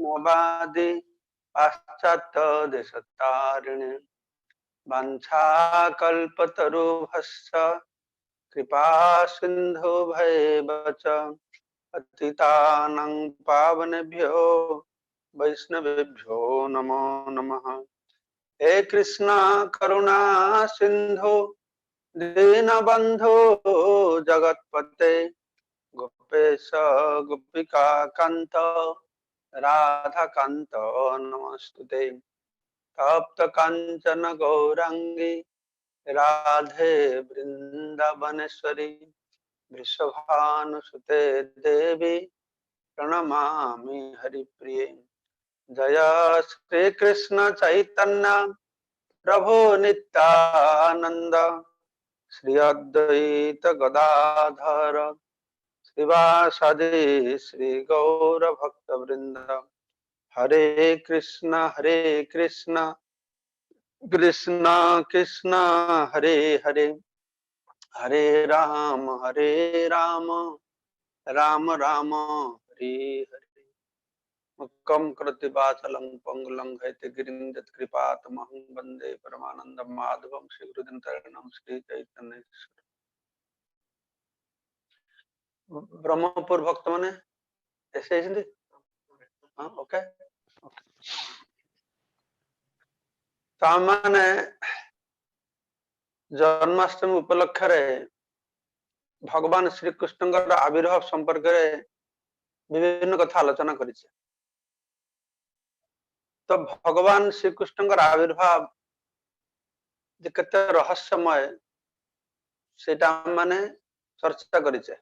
नवादि पाश्चात्य देशतारिणे वाञ्छाकल्पतरुभ्यश्च कृपा सिन्धुभैव च पतितानां पावनेभ्यो वैष्णवेभ्यो नमो नमः। हे कृष्ण करुणा सिंधु दीनबंधु जगत्पते गोपेश गोपिका कांत राधा कांत नमस्तुते। तप्त कांचन गौरांगी राधे वृंदावनेश्वरी वृषभानुसुते देवी प्रणमामि हरिप्रिये। जय श्री कृष्ण चैतन्य प्रभु नित्यानंद श्री अद्वैत गदाधर श्रीवासदि श्री गौर भक्त वृंद। हरे कृष्ण कृष्ण कृष्ण हरे हरे हरे राम राम राम हरे हरे। मुक्कं करोति वाचालं पंगुलं गिरिं यत्कृपातमहं वन्दे परमानन्दं माधवं श्रीगुरुदिनचरणं श्रीचैतन्य। ब्रह्मपुर भक्त माने ऐसे हिंदी हाँ ओके। तामाने जन्माष्टमी उपलक्ष्य रे भगवान श्री कृष्णଙ୍କର आविर्भाव संपर्क रे विभिन्न कथा आलोचना करिছে। तो भगवान श्री कृष्णଙ୍କର आविर्भाव जे केते रहस्यमय सेटा माने चर्चा करिছে।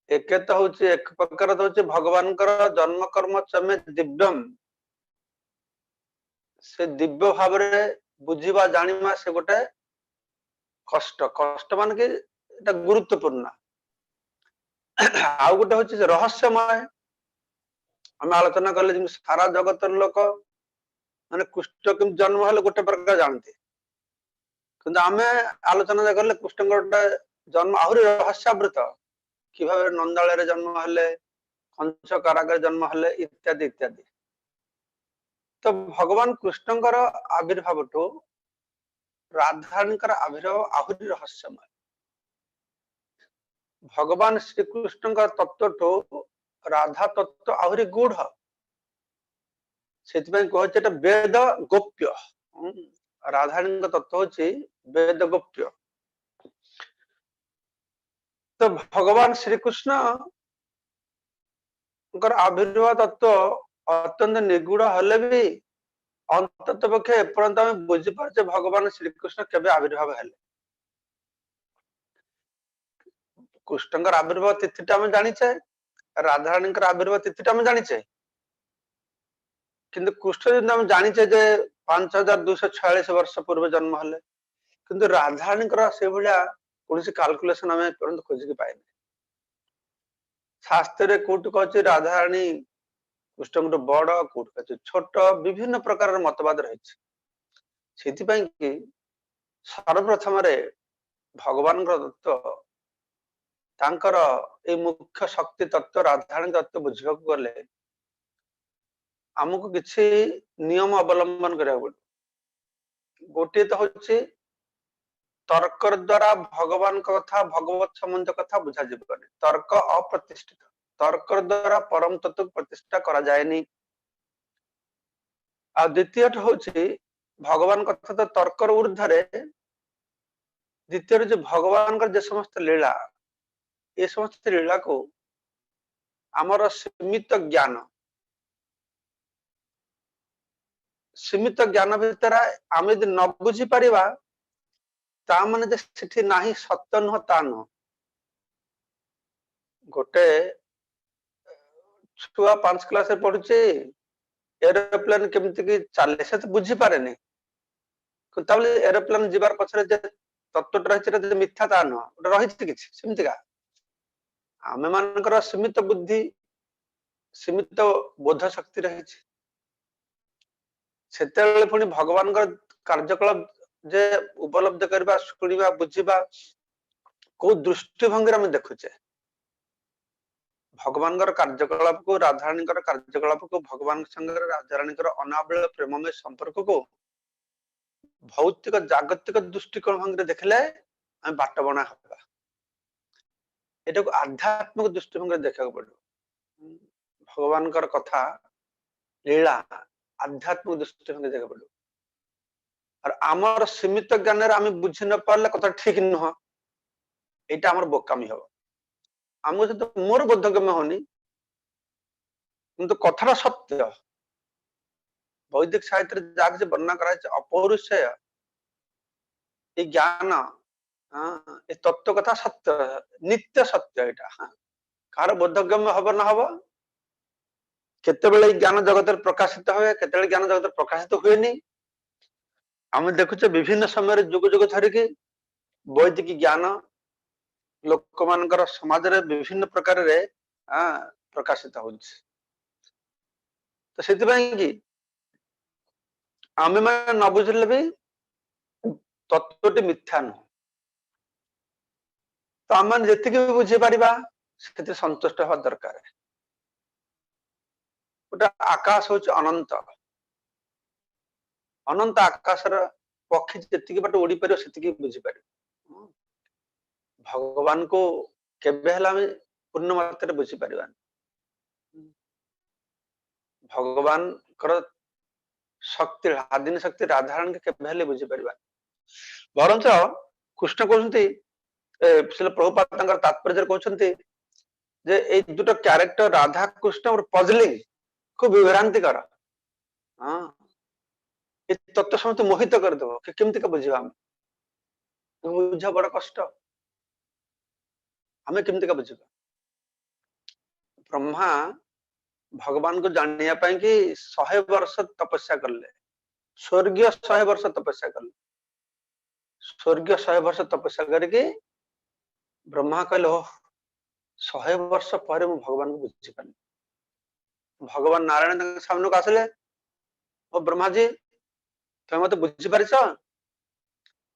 एक तो होची एक प्रकार तो होची भगवान जन्म कर्म चमे दिव्यम से दिव्य भाव रे बुझीबा जानिमा से गोटे कष्ट कष्ट मान के एटा गुरुत्वपूर्ण। आउ गोटे होची रहस्यमय हम आलोचना करले जिन सारा जगत लोक माने कृष्ण किम जन्म हले गोटे प्रकार जानते किंतु आमे आलोचना करले कृष्ण गोटे जन्म आहुरी रहस्यावृत कि भाबे नंदालय रे जन्म हले कंस कारागार जन्म हले इत्यादि इत्यादि। तो भगवान कृष्णଙ୍କର आविर्भाव तो राधारणीकर आविर्भाव आहुरी रहस्यमय। भगवान श्री कृष्णଙ୍କର तत्व तो राधा तत्व आहुरी गूढ़ सेति में कहै छै वेद गोप्य। राधारणीଙ୍କ तत्व होछि वेद गोप्य। तो भगवान श्री कृष्ण आविर्भाव तत्व अत्यंत निगूढ़ हले भी अंतत पक्षे एपर्यंत आम बुझी पारे भगवान श्रीकृष्ण केबे आविर्भाव हेले। कृष्णଙ୍କର आविर्भाव तिथिटा हम जानिछे राधाराणीଙ୍କର आविर्भाव तिथिटा हम जानिछे किंतु कृष्ण जब हम जानिछे जे 5246 वर्ष पूर्व जन्म हले किंतु राधाराणीଙ୍କର से भलिया कोनसी कैलकुलेशन हमें परंतु खोज के पाए। शास्त्र रे कोट कहछि राधाराणी कृष्ण बड़ कोट कहछि छोट विभिन्न प्रकार मतवाद रही। सेति पई कि सर्वप्रथम रे भगवान तत्व तांकर ए मुख्य शक्ति तत्व राधाराणी तत्व बुझिबा गले हमको किसी नियम अवलंबन करिया पड़े। गोटे तो होछि तर्क द्वारा भगवान कथा भगवत संबंध कथा बुझा जीवनी तर्क अप्रतिष्ठित तर्क द्वारा परम तत्व प्रतिष्ठा करा जाएनी। आ द्वितीय होछि भगवान कथा तो तर्कर ऊर्ध्वरे द्वितीय जो भगवान जे समस्त लीला ये समस्त लीला को आमर सीमित ज्ञान भितर आम यदि न बुझी पारिबा ता माने जे सेठी नाही सत्य नुह ता नुह। गोटे छुआ 5 क्लास रे पढुचे एरोप्लेन केमति की चले से तो बुझी पारे नहीं तबले एरोप्लेन जीवार पछरे जे तत्वट रही मिथ्या ता नुह रही किछि सेमतिका आमे मानकर सीमित बुद्धि सीमित बोध शक्ति रही। सेतेबेले पुणी भगवान कार्यकलाप जे उपलब्ध करबा शुणिबा बुझिबा को दृष्टिभंगी आम देखुचे भगवान कार्यकलाप को राधाराणी कार्यकलाप को भगवान संगे राधाराणी अनाबल प्रेममय संपर्क को भौतिक जागतिक दृष्टिकोण भंगी देखले आम बाट बना हवा एटा को आध्यात्मिक दृष्टिभंगी देखा पड़ो भगवान कथा लीला आध्यात्मिक दृष्टिभंगी देखा पड़ो और आमर सीमित ज्ञान आम बुझी न पारे कथा ठीक नुह यहाँ आम बोकामी हम आम सहित मोर बोधगम्य होनी किंतु कथा सत्य वैदिक साहित्य जहाँ वर्णना कर अपौरुषेय ये ज्ञान ये तत्व कथा सत्य नित्य सत्य यहाँ कार बोधगम्य हम न हम केते ज्ञान जगत प्रकाशित हुए केते ज्ञान जगत प्रकाशित हुए आम देखुचे विभिन्न समय जुग जुग धरिकी वैदिक ज्ञान लोक मानकर समाज रे विभिन्न प्रकार रे प्रकाशित हो तो कि आम मैंने न बुझे भी तत्वटी मिथ्या नुह तो आम जी भी बुझी पारिबा से संतुष्ट हवा दरकार गोटे आकाश हूँ अनंत अनंत आकाशर पक्षी जी बाट उड़ी पार से बुझीपार भगवान को केबे पूर्ण मात्रा बुझी पार भगवान शक्ति आदिन शक्ति राधाराणी के केबे बुझी पार बरंच कृष्ण कहते प्रभुपाद तात्पर्य कहते जे ए दुटा क्यारेक्टर राधा कृष्ण और पजलिंग खूब विभ्रांतिकर हाँ ये तत्व समस्त मोहित करदेव कि केमती का बुझा बुझा बड़ कष्ट आम केमती का बुझा ब्रह्मा भगवान को जानिया कि 100 वर्ष तपस्या करले स्वर्गीय 100 वर्ष तपस्या करले स्वर्गीय 100 वर्ष तपस्या करके ब्रह्मा कहले हो 100 वर्ष पर भगवान को बुझी पानी भगवान नारायण सामने को आसले ओ ब्रह्मा जी तुम मत बुझी पार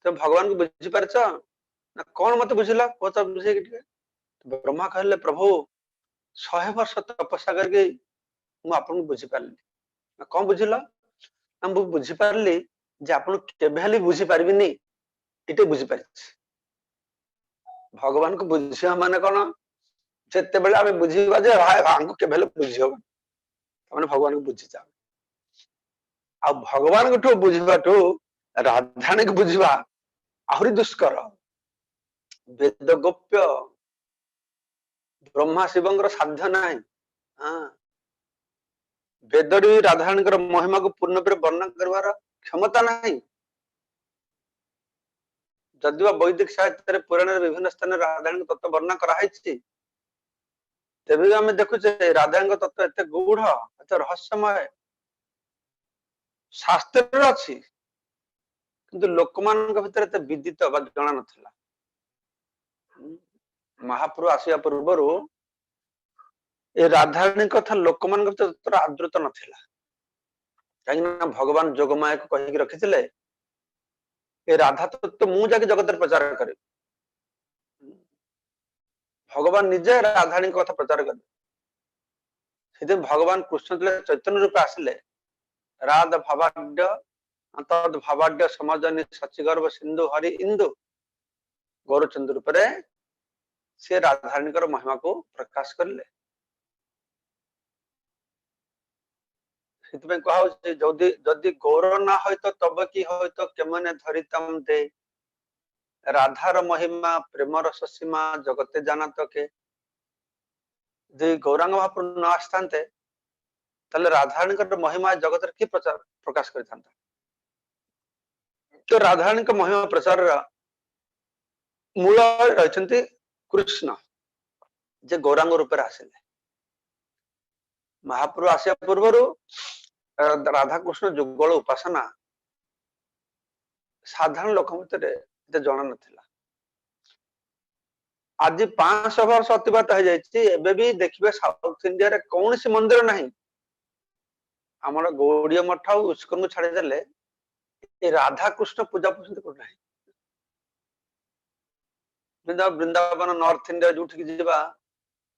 तुम भगवान को बुझी पार ना कौन मत बुझिला कह बुझे ब्रह्मा कहले प्रभु 100 वर्ष तपस्या करके मुझे बुझी पार्ली कौन बुझिल ना मुझे बुझी पार्ली जे आपन केबे बुझी पार्बिनी ये बुझी पार भगवान को बुझा माने कौन जिते बेले आम बुझा जे भाई केबे बुझी हम भगवान को बुझी जाओ आ भगवान को बुझाठू राधाराणी को बुझा आहरी दुष्कर वेद गोप्य ब्रह्मा शिव साध्य ना वेदरी राधाराणी महिमा को पूर्ण वर्णन कर क्षमता नहीं जदिवा वैदिक साहित्य पुराण विभिन्न स्थान राधाराणी तत्व वर्णना कराई तेबे आम देखुचे राधाराणी तत्व एत गूढ़ एत रहस्यमय शास्त्र अच्छी किंतु लोक मान भीतर एत विदित जना ना महाप्रभु आसिया पूर्वर ये राधाराणी कथा लोक मान भीतर आदृत नाला कहीं भगवान जोगमाया को कहीकि रखी ये राधा तत्व मु जाके जगत प्रचार करे भगवान निजे राधाराणी कथा प्रचार करे भगवान कृष्ण चैतन्य रूपे आसिले राध भावाड्य तद भावाड्य समाजनी सचिगर्भ सिंधु हरि इंदु गौरचंद्र रूप से राधाराणी महिमा को प्रकाश करले कहा जदि गौर ना हो तो तब कि हो तो केमने धरितम दे राधार महिमा प्रेम रस सीमा जगते जाना तो के गौरांग महाप्रभु न आसते राधाराणी महिमा जगत कि प्रचार प्रकाश कर तो राधाराणी महिमा प्रचार मूल रही कृष्ण जे गौरांग रूप आसिले महाप्रभु आसिया पूर्वर राधा कृष्ण जुगल उपासना साधारण लोक मत जना ना आज 500 वर्ष अतिबात हो जाए देखिए साउथ इंडिया रे कौन सी मंदिर नहीं आम गौड़िया मठ इस्कन को छाड़देले ये राधा कृष्ण पूजा पसंद करना है वृंदावन नॉर्थ इंडिया जो जीवा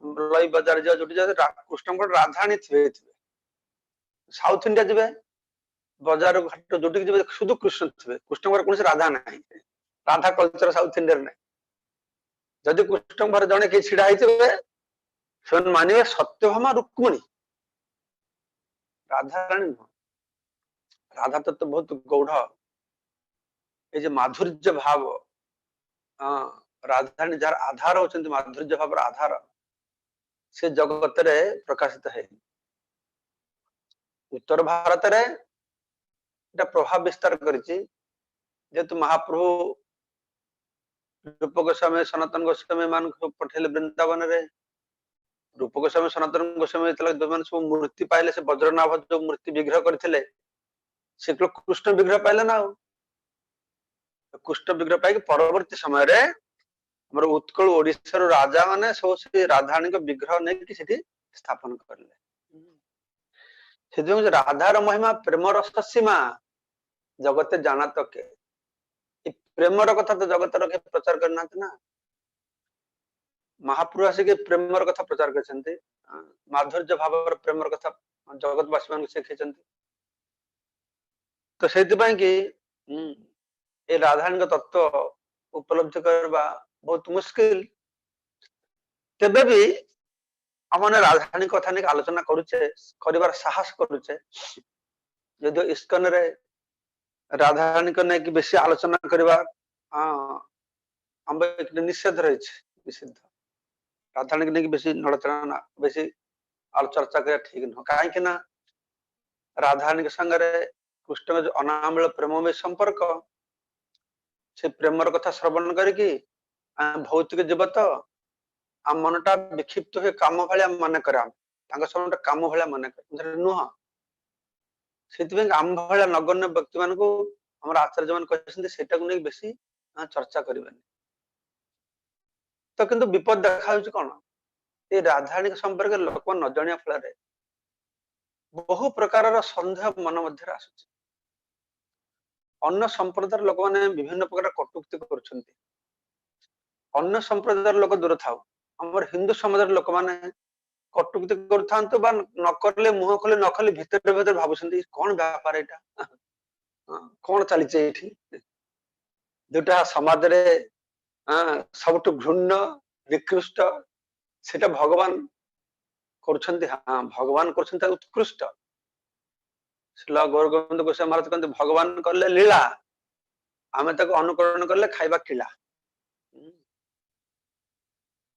लई बजार जा जो कृष्ण राधाणी थे साउथ इंडिया जी बजार घाट जो जी शुद्ध कृष्ण थे कृष्ण कौन राधा ना राधा कल्चर साउथ इंडिया ना जदि कृष्ण घर जड़े किए ढड़ा से मानवे सत्यभामा रुक्मणी राधा रानी नुह राधा तो बहुत गौढ़ ये माधुर्य भाव राधाराणी जार आधार होचंती माधुर्य भाव आधार से जगत रे प्रकाशित है उत्तर भारत रे प्रभाव विस्तार करिछि जेतु महाप्रभु रूप गोस्वामी सनातन गोस्वामी मान पठेले वृंदावन रे रूप गोस्वामी सनातन गोस्वामी जो सब मूर्ति पाइले से वज्रनाभ जो मूर्ति विग्रह करथिले से कृष्ण विग्रह पाइले ना कृष्ण विग्रह पाई परवर्ती समय रे हमर उत्कल ओडिसा रो राजा माने सब से राधारानी को विग्रह नै कि सेठी स्थापन करले से राधार महिमा प्रेम रस सीमा जगते जाना तो के प्रेमर कथा तो जगत रखे प्रचार करना ना महाप्रभु आसिक प्रेमर कथा प्रचार करछन्ते माधुर्य भाव प्रेमर कथा जगतवासी मान शिखै तो से कि ए राधारानी तत्व उपलब्धि करबा बहुत मुश्किल तेबे भी हमने राधारानी कथा नहीं आलोचना करुचे करिवार साहस करुचे यदि इस्कन रे राधारानी को नहीं कि बेसी आलोचना करबा हम निषेध रही निषिद्ध राधारानी को नहीं कि बेसी नड़चना बेसी चर्चा कर ठीक न कहीं ना राधारानी के संगे कृष्ण जो अनामल प्रेममय संपर्क से प्रेमर कथा श्रवण करके भौतिक जीवत आम मनटा विक्षिप्त हुए काम भाया मन कर काम भाया मन कर नुह से आम भाया नगण्य व्यक्ति मान आम आचार्य मान कहते नहीं बेसी चर्चा करें तो किंतु विपद देखा कौन ये राधारानी संपर्क लोक न जाना फल बहु प्रकार सन्देह मन मध्य आसुच अन्य संप्रदाय लोक मैंने विभिन्न प्रकार कटुक्ति कर अन्य संप्रदाय लोक दूर था आम हिंदू समाज लोक मैंने कटुक्ति कर न करले मुह खोले न खोले भितर भीतर भावुं कौन व्यापार यहाँ कौन चली जोटा समाज रे सब घृण्य निकृष्ट से भगवान हाँ भगवान कर उत्कृष्ट गौर गोविंद गोस्वामी महाराज कहते भगवान करले लीला आमे तक अनुकरण करले खाइबा किला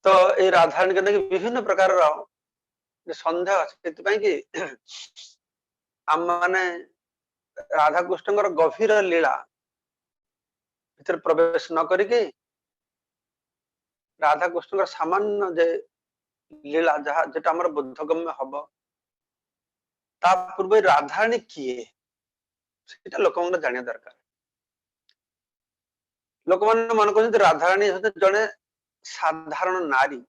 तो ये राधारानी के विभिन्न प्रकार सन्देह कि आम माने राधा कृष्ण गभीर लीला भीतर प्रवेश न करके राधा कृष्ण सामान्य जे लीला जहाँ जेटा आम बोधगम्य हम ता पूर्व राधारानी किए लोक जाना दरकार लोक मैंने मन कर राधारानी जड़े साधारण नारी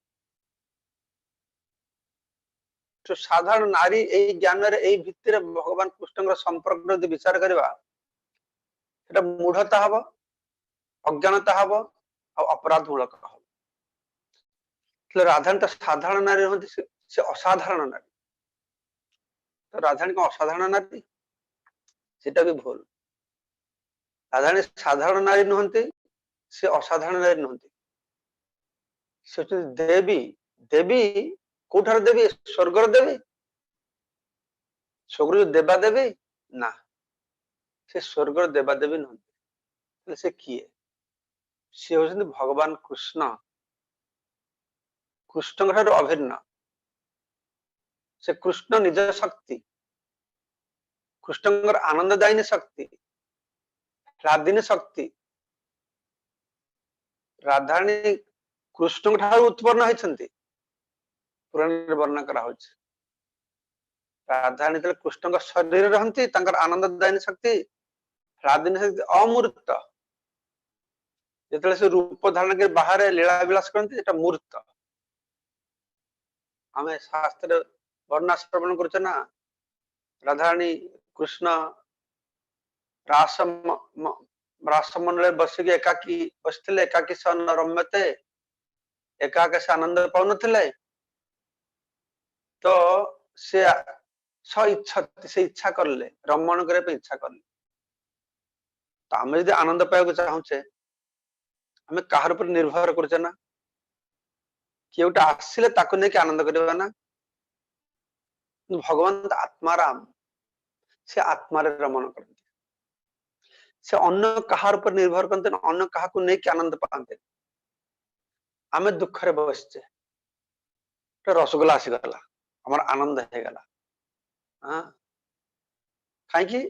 तो साधारण नारी यही ज्ञान भित्तिर भगवान कृष्ण संपर्क विचार करवा मूढ़ता हम अज्ञानता हम अपराध मूलक हम राधारानी तो साधारण नारी हमें से असाधारण नारी तो राधारानी कौन असाधारण नारी सेटा भी भूल राधारानी साधारण नारी नुहंती से असाधारण नारी नुहंती से देवी देवी कौठार देवी स्वर्गर देवी स्वर्ग देवा देवी ना से स्वर्गर देवा देवी नुहंती से किए सी होती भगवान कृष्ण कृष्ण अभिन्न से कृष्ण निज शक्ति कृष्ण आनंददायिनी शक्ति राधिनी शक्ति राधारानी कृष्ण ठार उत्पन्न होती पुराण वर्णना करा राधारानी कृष्ण शरीर रहती आनंददायिनी शक्ति राधिनी शक्ति अमूर्त जो से रूप धारण कर बाहर लीला विलास करते मूर्त आम शास्त्र वर्णना श्रवण कर राधारानी कृष्ण रास रासमंडल बसिक एकाकी बसते एकाकी सन रम्यते एकाके से आनंद पाउन तो से इच्छा करले रमण करे इच्छा करले तो आम जो आनंद पाइबा चाहूचे आम कहार पर निर्भर करछे ना किए गोटे आसिले ताको नहीं आनंद करबा ना भगवान आत्माराम से आत्मार रमण करते से अन्य कहार पर निर्भर करते अन्य कहा नहीं आनंद पाते आम दुख रे बसचे रसगोला आसीगला हमार आनंद हो गला हाँ कहीं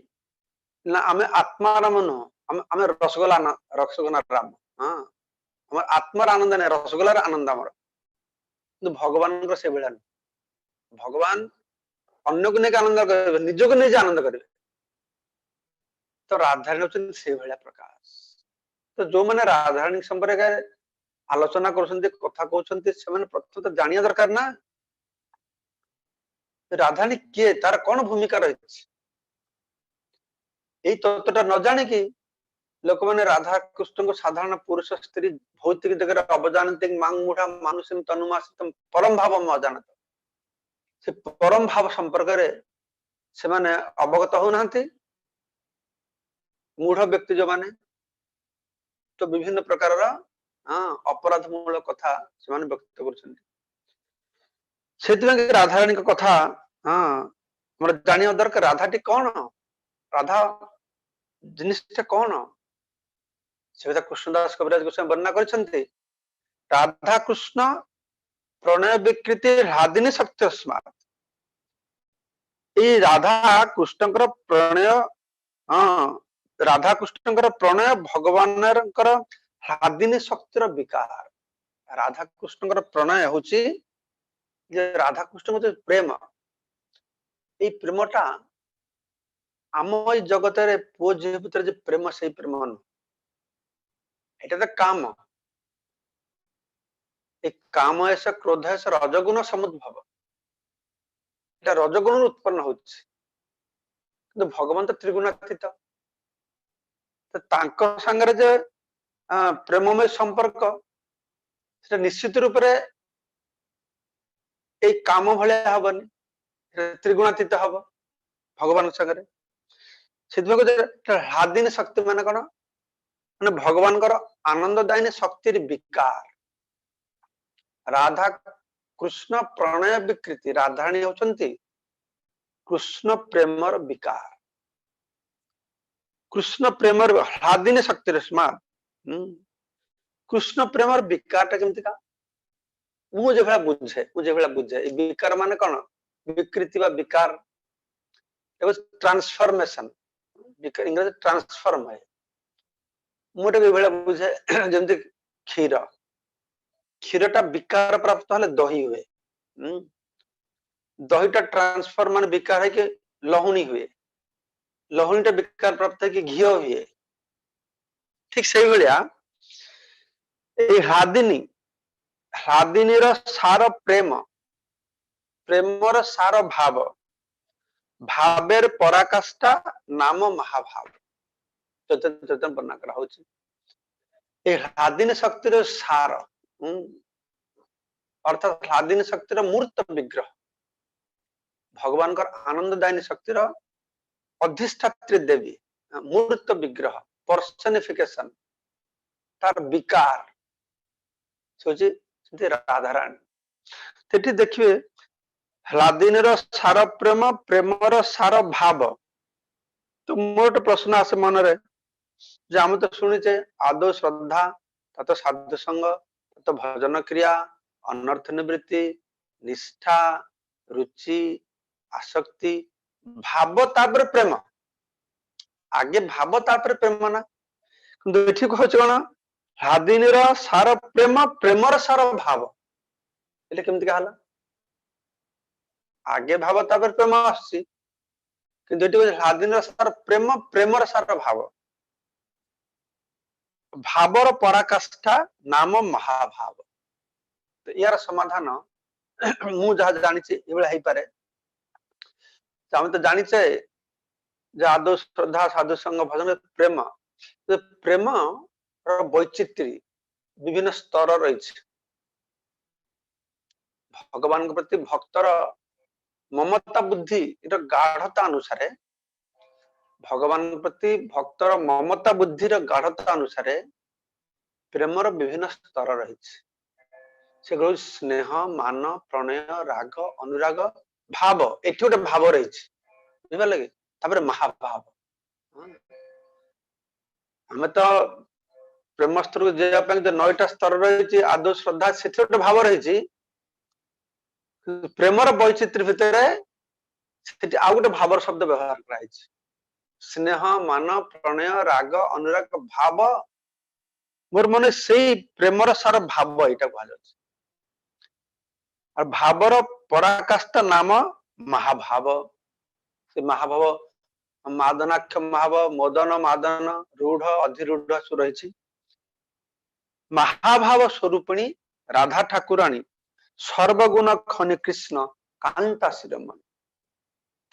ना आम आत्माराम नुह आम रसगोला रसगोला राम हाँ हमार आत्मार आनंद नहीं रसगोलार आनंद आमर भगवान से भाया भगवान अन्य को नहीं आनंद करेंगे निज को नहीं आनंद करेंगे तो राधाराणी होती से भाया प्रकाश तो जो मैंने राधाराणी संपर्क आलोचना कर कथा कहते प्रथम तो जानिया दरकार ना राधाराणी किए तार कौन भूमिका रही यही तत्वटा न जानिकी लोक मैंने राधा कृष्ण को साधारण पुरुष स्त्री भौतिक जगह अवजानती मांग मुढ़ा मानुषी तनुमासित परम भाव अजानत से परम भाव संपर्क से माने अवगत होना मूढ़ व्यक्ति जो माने तो विभिन्न प्रकार अपराध मूलक कथा से व्यक्त कर राधाराणी कथा हाँ जानिया दरकार राधाटी कौन राधा जिनिसटा कौन से कृष्णदास कविराज गोस्वामी वर्णना करछन्ते राधा कृष्ण प्रणय विकृति राधिनी शक्ति अस्मात् ये राधा कृष्णकर प्रणय राधा कृष्णकर प्रणय भगवान राधिनी शक्तिर विकार राधा कृष्णकर प्रणय होची राधा कृष्ण प्रेम ये प्रेमटा आम जगत पुओ झी भर प्रेम से प्रेम तो काम काम ऐसा क्रोध ऐसा रजगुण समुद्भव रजगुण उत्पन्न हो भगवान तो त्रिगुणातीत तो सांगरे जे प्रेममय संपर्क निश्चित रूप से काम भाया हबनी त्रिगुणातीत हम भगवान सांगरे हादिनी शक्ति मान कौन मैंने भगवान आनंददायिनी शक्ति विकार राधा कृष्ण प्रणय विकृति राधाराणी होचंती कृष्ण प्रेमर विकार कृष्ण प्रेमर हादिनी शक्ति स्मार्ट कृष्ण प्रेमर विकार केमती का मुझे भाया बुझे विकार माने कौन विकृति व विकार ट्रांसफॉर्मेशन इंग्रजी ट्रांसफॉर्म है मुझे बुझे जमती क्षीर क्षीरटा विकार प्राप्त हेले दही हुए दहीटा ट्रांसफर मान विकार है कि लहुणी हुए लहुणीटा विकार प्राप्त है कि घी हुए ठीक से भाया हादिनी सार प्रेम प्रेमर सार भाव भावेर पराकाष्ठा नाम महाभाव चैतन्य वर्णना करा हादिनी शक्तिर सार अर्थात हादिनी शक्तिर मूर्त विग्रह भगवान आनंददायिनी शक्तिर अधिष्ठात्री देवी मूर्त विग्रह पर्सनिफिकेशन तार विकार राधाराणी देखिए हादिनी सार प्रेम प्रेमर सार भाव तो मोट प्रश्न आसे मनरे जे आम तो शुणीचे आदौ श्रद्धा तत साधु संग तत भजन क्रिया अनर्थ निवृत्ति निष्ठा रुचि आसक्ति भाव तापर प्रेम आगे भाव तापर प्रेम ना कि कौन हादिनी सार प्रेम प्रेमर सार भाव ये केमती कहला आगे भाव तापर प्रेम आसी हादिनी सार प्रेम प्रेमर सार भाव भावर पराकाष्ठा नाम महाभाव तो यार समाधान मु जहा जानी ये पारे आम तो जानीचे जे आदौ श्रद्धा साधु संग भजन प्रेम प्रेम वैचित्र्य विभिन्न स्तर रही भगवान के प्रति भक्तर ममता बुद्धि गाढ़ता अनुसार भगवान के प्रति भक्तर ममता बुद्धिर गाढ़ता अनुसार प्रेमर विभिन्न स्तर रही से स्नेह मान प्रणय राग अनुराग भाव एठी गोटे भाव रही बुझे कि महाभाव हमें तो प्रेम स्तर को जावाई जो 9टा स्तर रही आदौ श्रद्धा से गोटे भाव रही प्रेमर वैचित्र्य भितर आउ गोटे भावर शब्द व्यवहार कराई स्नेह मान प्रणय राग अनुराग भाव मोर मन से प्रेमर सार भाव यहाँ कह भावर पराकाष्ठा नाम महाभाव से महाभाव मादनाक्ष महाभाव मदन मादन रूढ़ अधिरूढ़ सु रही महाभाव स्वरूपिणी राधा ठाकुराणी सर्वगुण खनि कृष्ण कांता शिरोमणि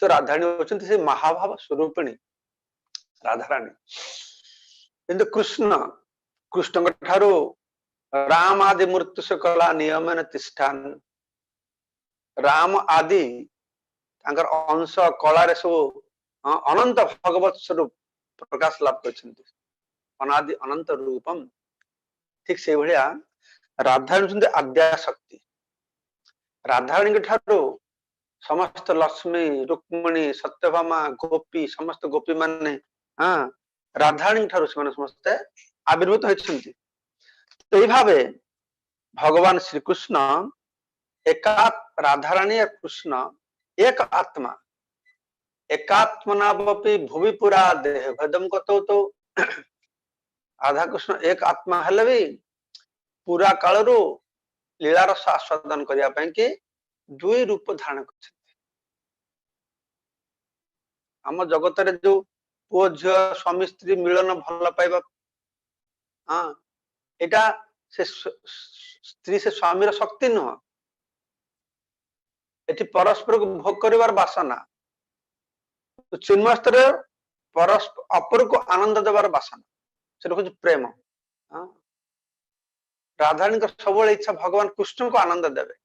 तो राधाणी होती से महाभाव स्वरूपिणी राधाराणी किंतु कृष्ण कृष्ण ठारू राम आदि मृत्यु से कला नियमन तिष्ठान राम आदि अंश कलारे सब अनंत भगवत स्वरूप प्रकाश लाभ कर अनादि अनंत रूपम ठीक से भाया राधाराणी आद्या शक्ति राधाराणी ठारू समस्त लक्ष्मी रुक्मणी सत्यभामा गोपी समस्त गोपी माने राधाराणी ठारू समस्त आविर्भूत होती तो भाव भगवान श्री कृष्ण एका राधाराणी और कृष्ण एक आत्मा एकात्मनावपि भुवि पुरा देह भदम कतो तो राधा कृष्ण एक आत्मा हेले भी पूरा काल रू लीला रस आस्वादन करने कि दुई रूप धारण कर आम जगत रे जो पुओ झील स्वामी स्त्री मिलन भल पाइबा हाँ एटा से स्त्री से स्वामी शक्ति नुह एटी परस्पर को भोग करिवार वासना तो चिन्मय स्तर परस्पर अपर को आनंद देवार वासना से हूँ प्रेम राधाराणी का सब इच्छा भगवान कृष्ण को आनंद देवे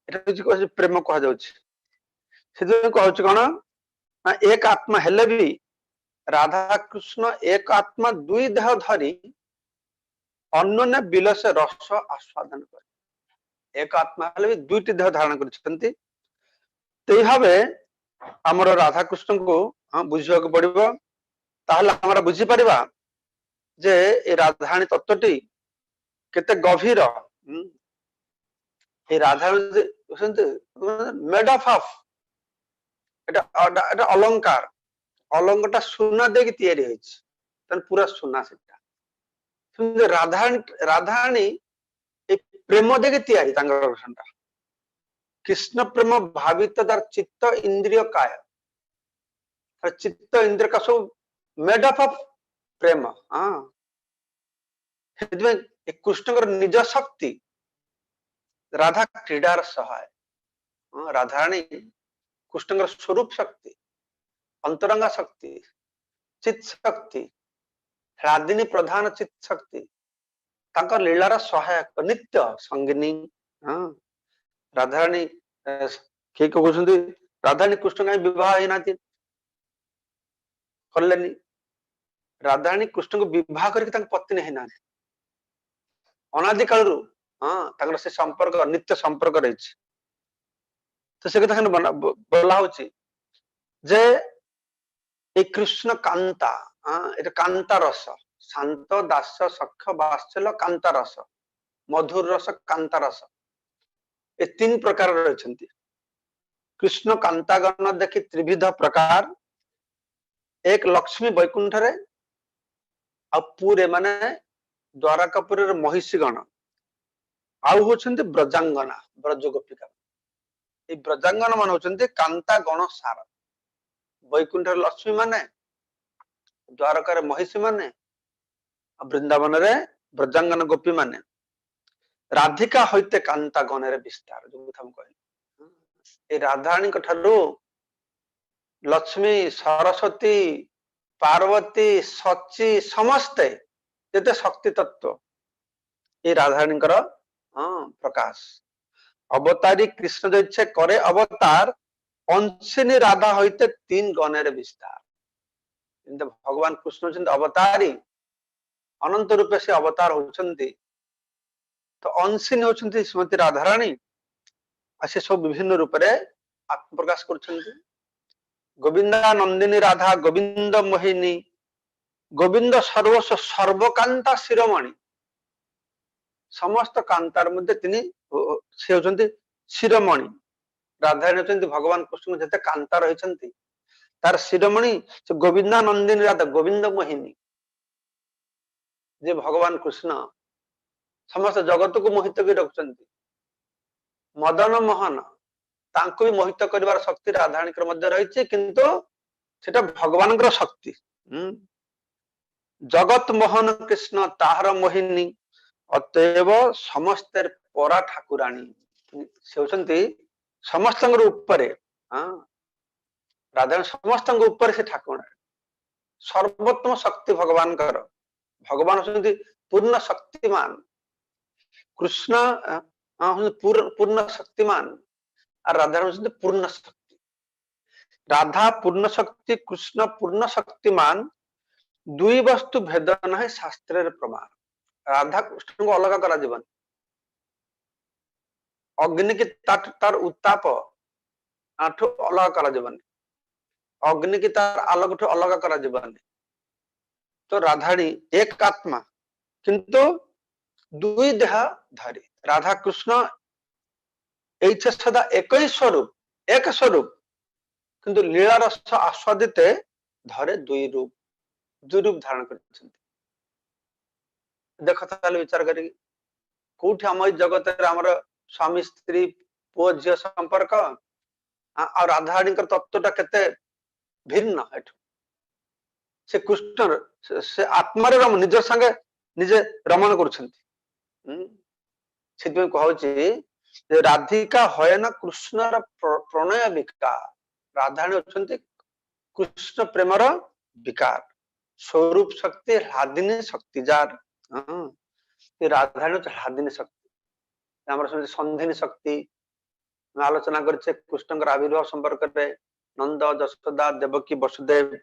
एटा प्रेम कह कौन एक आत्मा हेले भी राधा कृष्ण एक आत्मा दुई देह धरी अन्य बिलस रस आस्वादन कर एक आत्मा हेले भी दुईटी देह धारण करछंती ते भावे हमर राधा कृष्ण को बुझिया को पड़िबो ताहले हमरा बुझी परिबा जे ए राधाराणी तत्वटी केते गभीर ए राधाराणी मेड ऑफ एटा अलंकार अलंकारटा सुना देकी तैयारी होइछ तन पूरा सुना सेटा सुन राधाराणी ए प्रेम देकी तैयारी तांगर रसनटा कृष्ण प्रेम भावित तार चित्त इंद्रिय काय चित्त इंद्रिय का सब मेड अप ऑफ प्रेम कृष्ण निज शक्ति राधा क्रीडार सहाय राधाराणी कृष्ण स्वरूप शक्ति अंतरंगा शक्ति चित शक्ति राधिनी प्रधान चित शक्ति लीलार सहायक नित्य संगिनी राधाराणी किए कहते राधाराणी कृष्ण कहीं विवाह ही ना कलेनी राधाराणी कृष्ण को विवाह करके पत्नी है ना अनादि काल से संपर्क नित्य संपर्क रही तो से कथा बोला होची जे ए कृष्ण कांता एटा कांता रस शांत दास सख वात्सल्य कांता रस मधुर रस कांता रस ए 3 प्रकार रही कृष्ण कांतागण देखी त्रिविध प्रकार एक लक्ष्मी वैकुंठ रे पूरे माने द्वारकापुर महिषी गण आउ होचंती ब्रजांगना ब्रज गोपिका ए ब्रजांगन मान होचंती कांता गण सार वैकुंठ लक्ष्मी माने द्वारका महिषी माने वृंदावन रे ब्रजांगन गोपी माने राधिका होते कांता गण रे विस्तार जो हम कहले ए राधाराणी ठारू लक्ष्मी सरस्वती पार्वती सची समस्ते जेते शक्ति तत्व ये राधारानी प्रकाश अवतारी कृष्ण जो इच्छे करे अवतार अंशिनी राधा होते तीन गणेर विस्तार भगवान कृष्ण होते अवतारी अनंत रूपे से अवतार होती तो अंशिनी होती श्रीमती राधारानी से सब विभिन्न रूप से आत्मप्रकाश कर गोविंदा नंदिनी राधा गोविंद मोहिनी गोविंद सर्वस्व सर्वकांता शिरोमणि समस्त कांतार मध्य शिरोमणि राधारानी होती भगवान कृष्ण जिते कांता रही तार शिरोमणि गोविंदा नंदिनी राधा गोविंद मोहिनी जे भगवान कृष्ण समस्त जगत को मोहित कर रखुंट मदन मोहन तांको भी मोहित करिवार शक्ति राधारानी मध्य रही किंतु सेटा भगवान शक्ति जगत मोहन कृष्ण ताहार मोहिनी अतएव समस्त परा ठाकुराणी से होती समस्त राधा समस्त से ठाकुर सर्वोत्तम शक्ति भगवान भगवान होती पूर्ण शक्तिमान कृष्ण पूर्ण शक्तिमान और राधा होती पूर्ण शक्ति राधा पूर्ण शक्ति कृष्ण पूर्ण शक्तिमान दुई वस्तु भेद ना शास्त्र प्रमाण राधा कृष्ण को अलग करा जीवन अग्नि की तार उत्ताप आठो अलग करा जीवन अग्नि की तार आलोक ठू अलग करा जीवन तो राधाणी एक आत्मा किंतु दुई देह धारी राधा कृष्ण ये सदा एक ही स्वरूप किंतु लीला रस आस्वादित धरे दुई रूप धारण कर देख विचार करी कौटी आम जगत स्वामी स्त्री पुओ झील संपर्क और राधारानी तत्वटा केते भिन्न से कृष्ण से आत्मा रम निज संगे निजे रमण कर राधिका हयन कृष्ण प्रणय विकार राधारानी होती कृष्ण प्रेमर विकार स्वरूप शक्ति ह्लादिनी शक्ति जार राधारानी ह्लादिनी शक्ति संधिनी शक्ति आलोचना करे कृष्ण आविर्भाव संपर्क में नंद जशोदा देवकी वसुदेव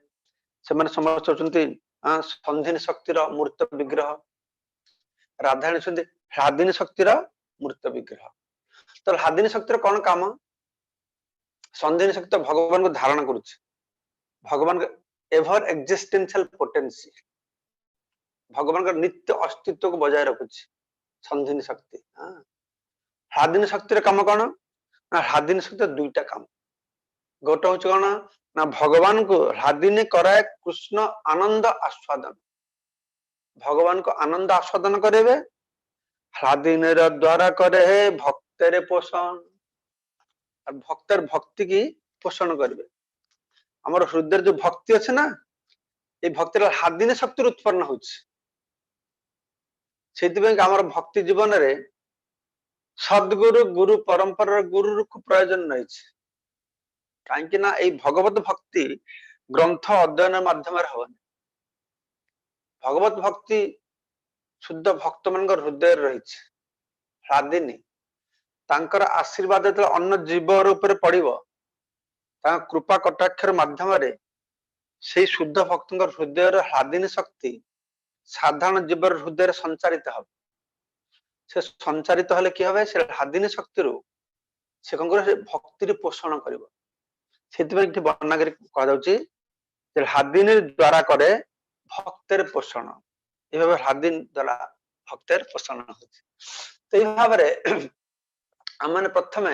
से समस्त होती संधिनी शक्तिर मूर्त विग्रह राधारानी होती ह्लादिनी शक्तिर मूर्त विग्रह तो ह्लादिनी शक्तिर कौन काम संधिनी शक्ति भगवान को धारण करुच्चे भगवान का एवर एक्जिस्टेंशियल पोटेंसी भगवान का नित्य अस्तित्व को बजाय रखुच्छे संधिनी शक्ति ह्लादिनी शक्तिर काम कौन ना ह्लादिनी शक्ति दुईटा काम गोटे हूँ कौन ना भगवान को ह्लादिनी कराए कृष्ण आनंद आस्वादन भगवान को आनंद आस्वादन करेबे ह्लादिनी द्वारा करे है भक्तेर पोषण और भक्तर भक्ति की पोषण करेंगे आमर हृदय जो भक्ति अच्छे ना ये भक्ति ह्लादिनी शक्ति उत्पन्न होमर भक्ति जीवन रे सद्गुरु गुरु परंपरा गुरु को प्रयोजन नहीं कहीं ना ये भगवत भक्ति ग्रंथ अध्ययन माध्यम हवनी भगवत भक्ति शुद्ध भक्त मान हृदय रही ह्लादिनी तांकर आशीर्वाद जो अन्न जीव रूप पड़ो कृपा कटाक्षर माध्यम से शुद्ध भक्त हृदय ह्लादिनी शक्ति साधारण जीव हृदय संचारित हम से संचारित हेले कि हे से ह्लादिनी शक्ति से कौन कर भक्ति पोषण कर वर्णना कह ह्लादिनी द्वारा करे भक्तर पोषण ये ह्लादिनी द्वारा भक्तर पोषण तो ये भाव आम प्रथम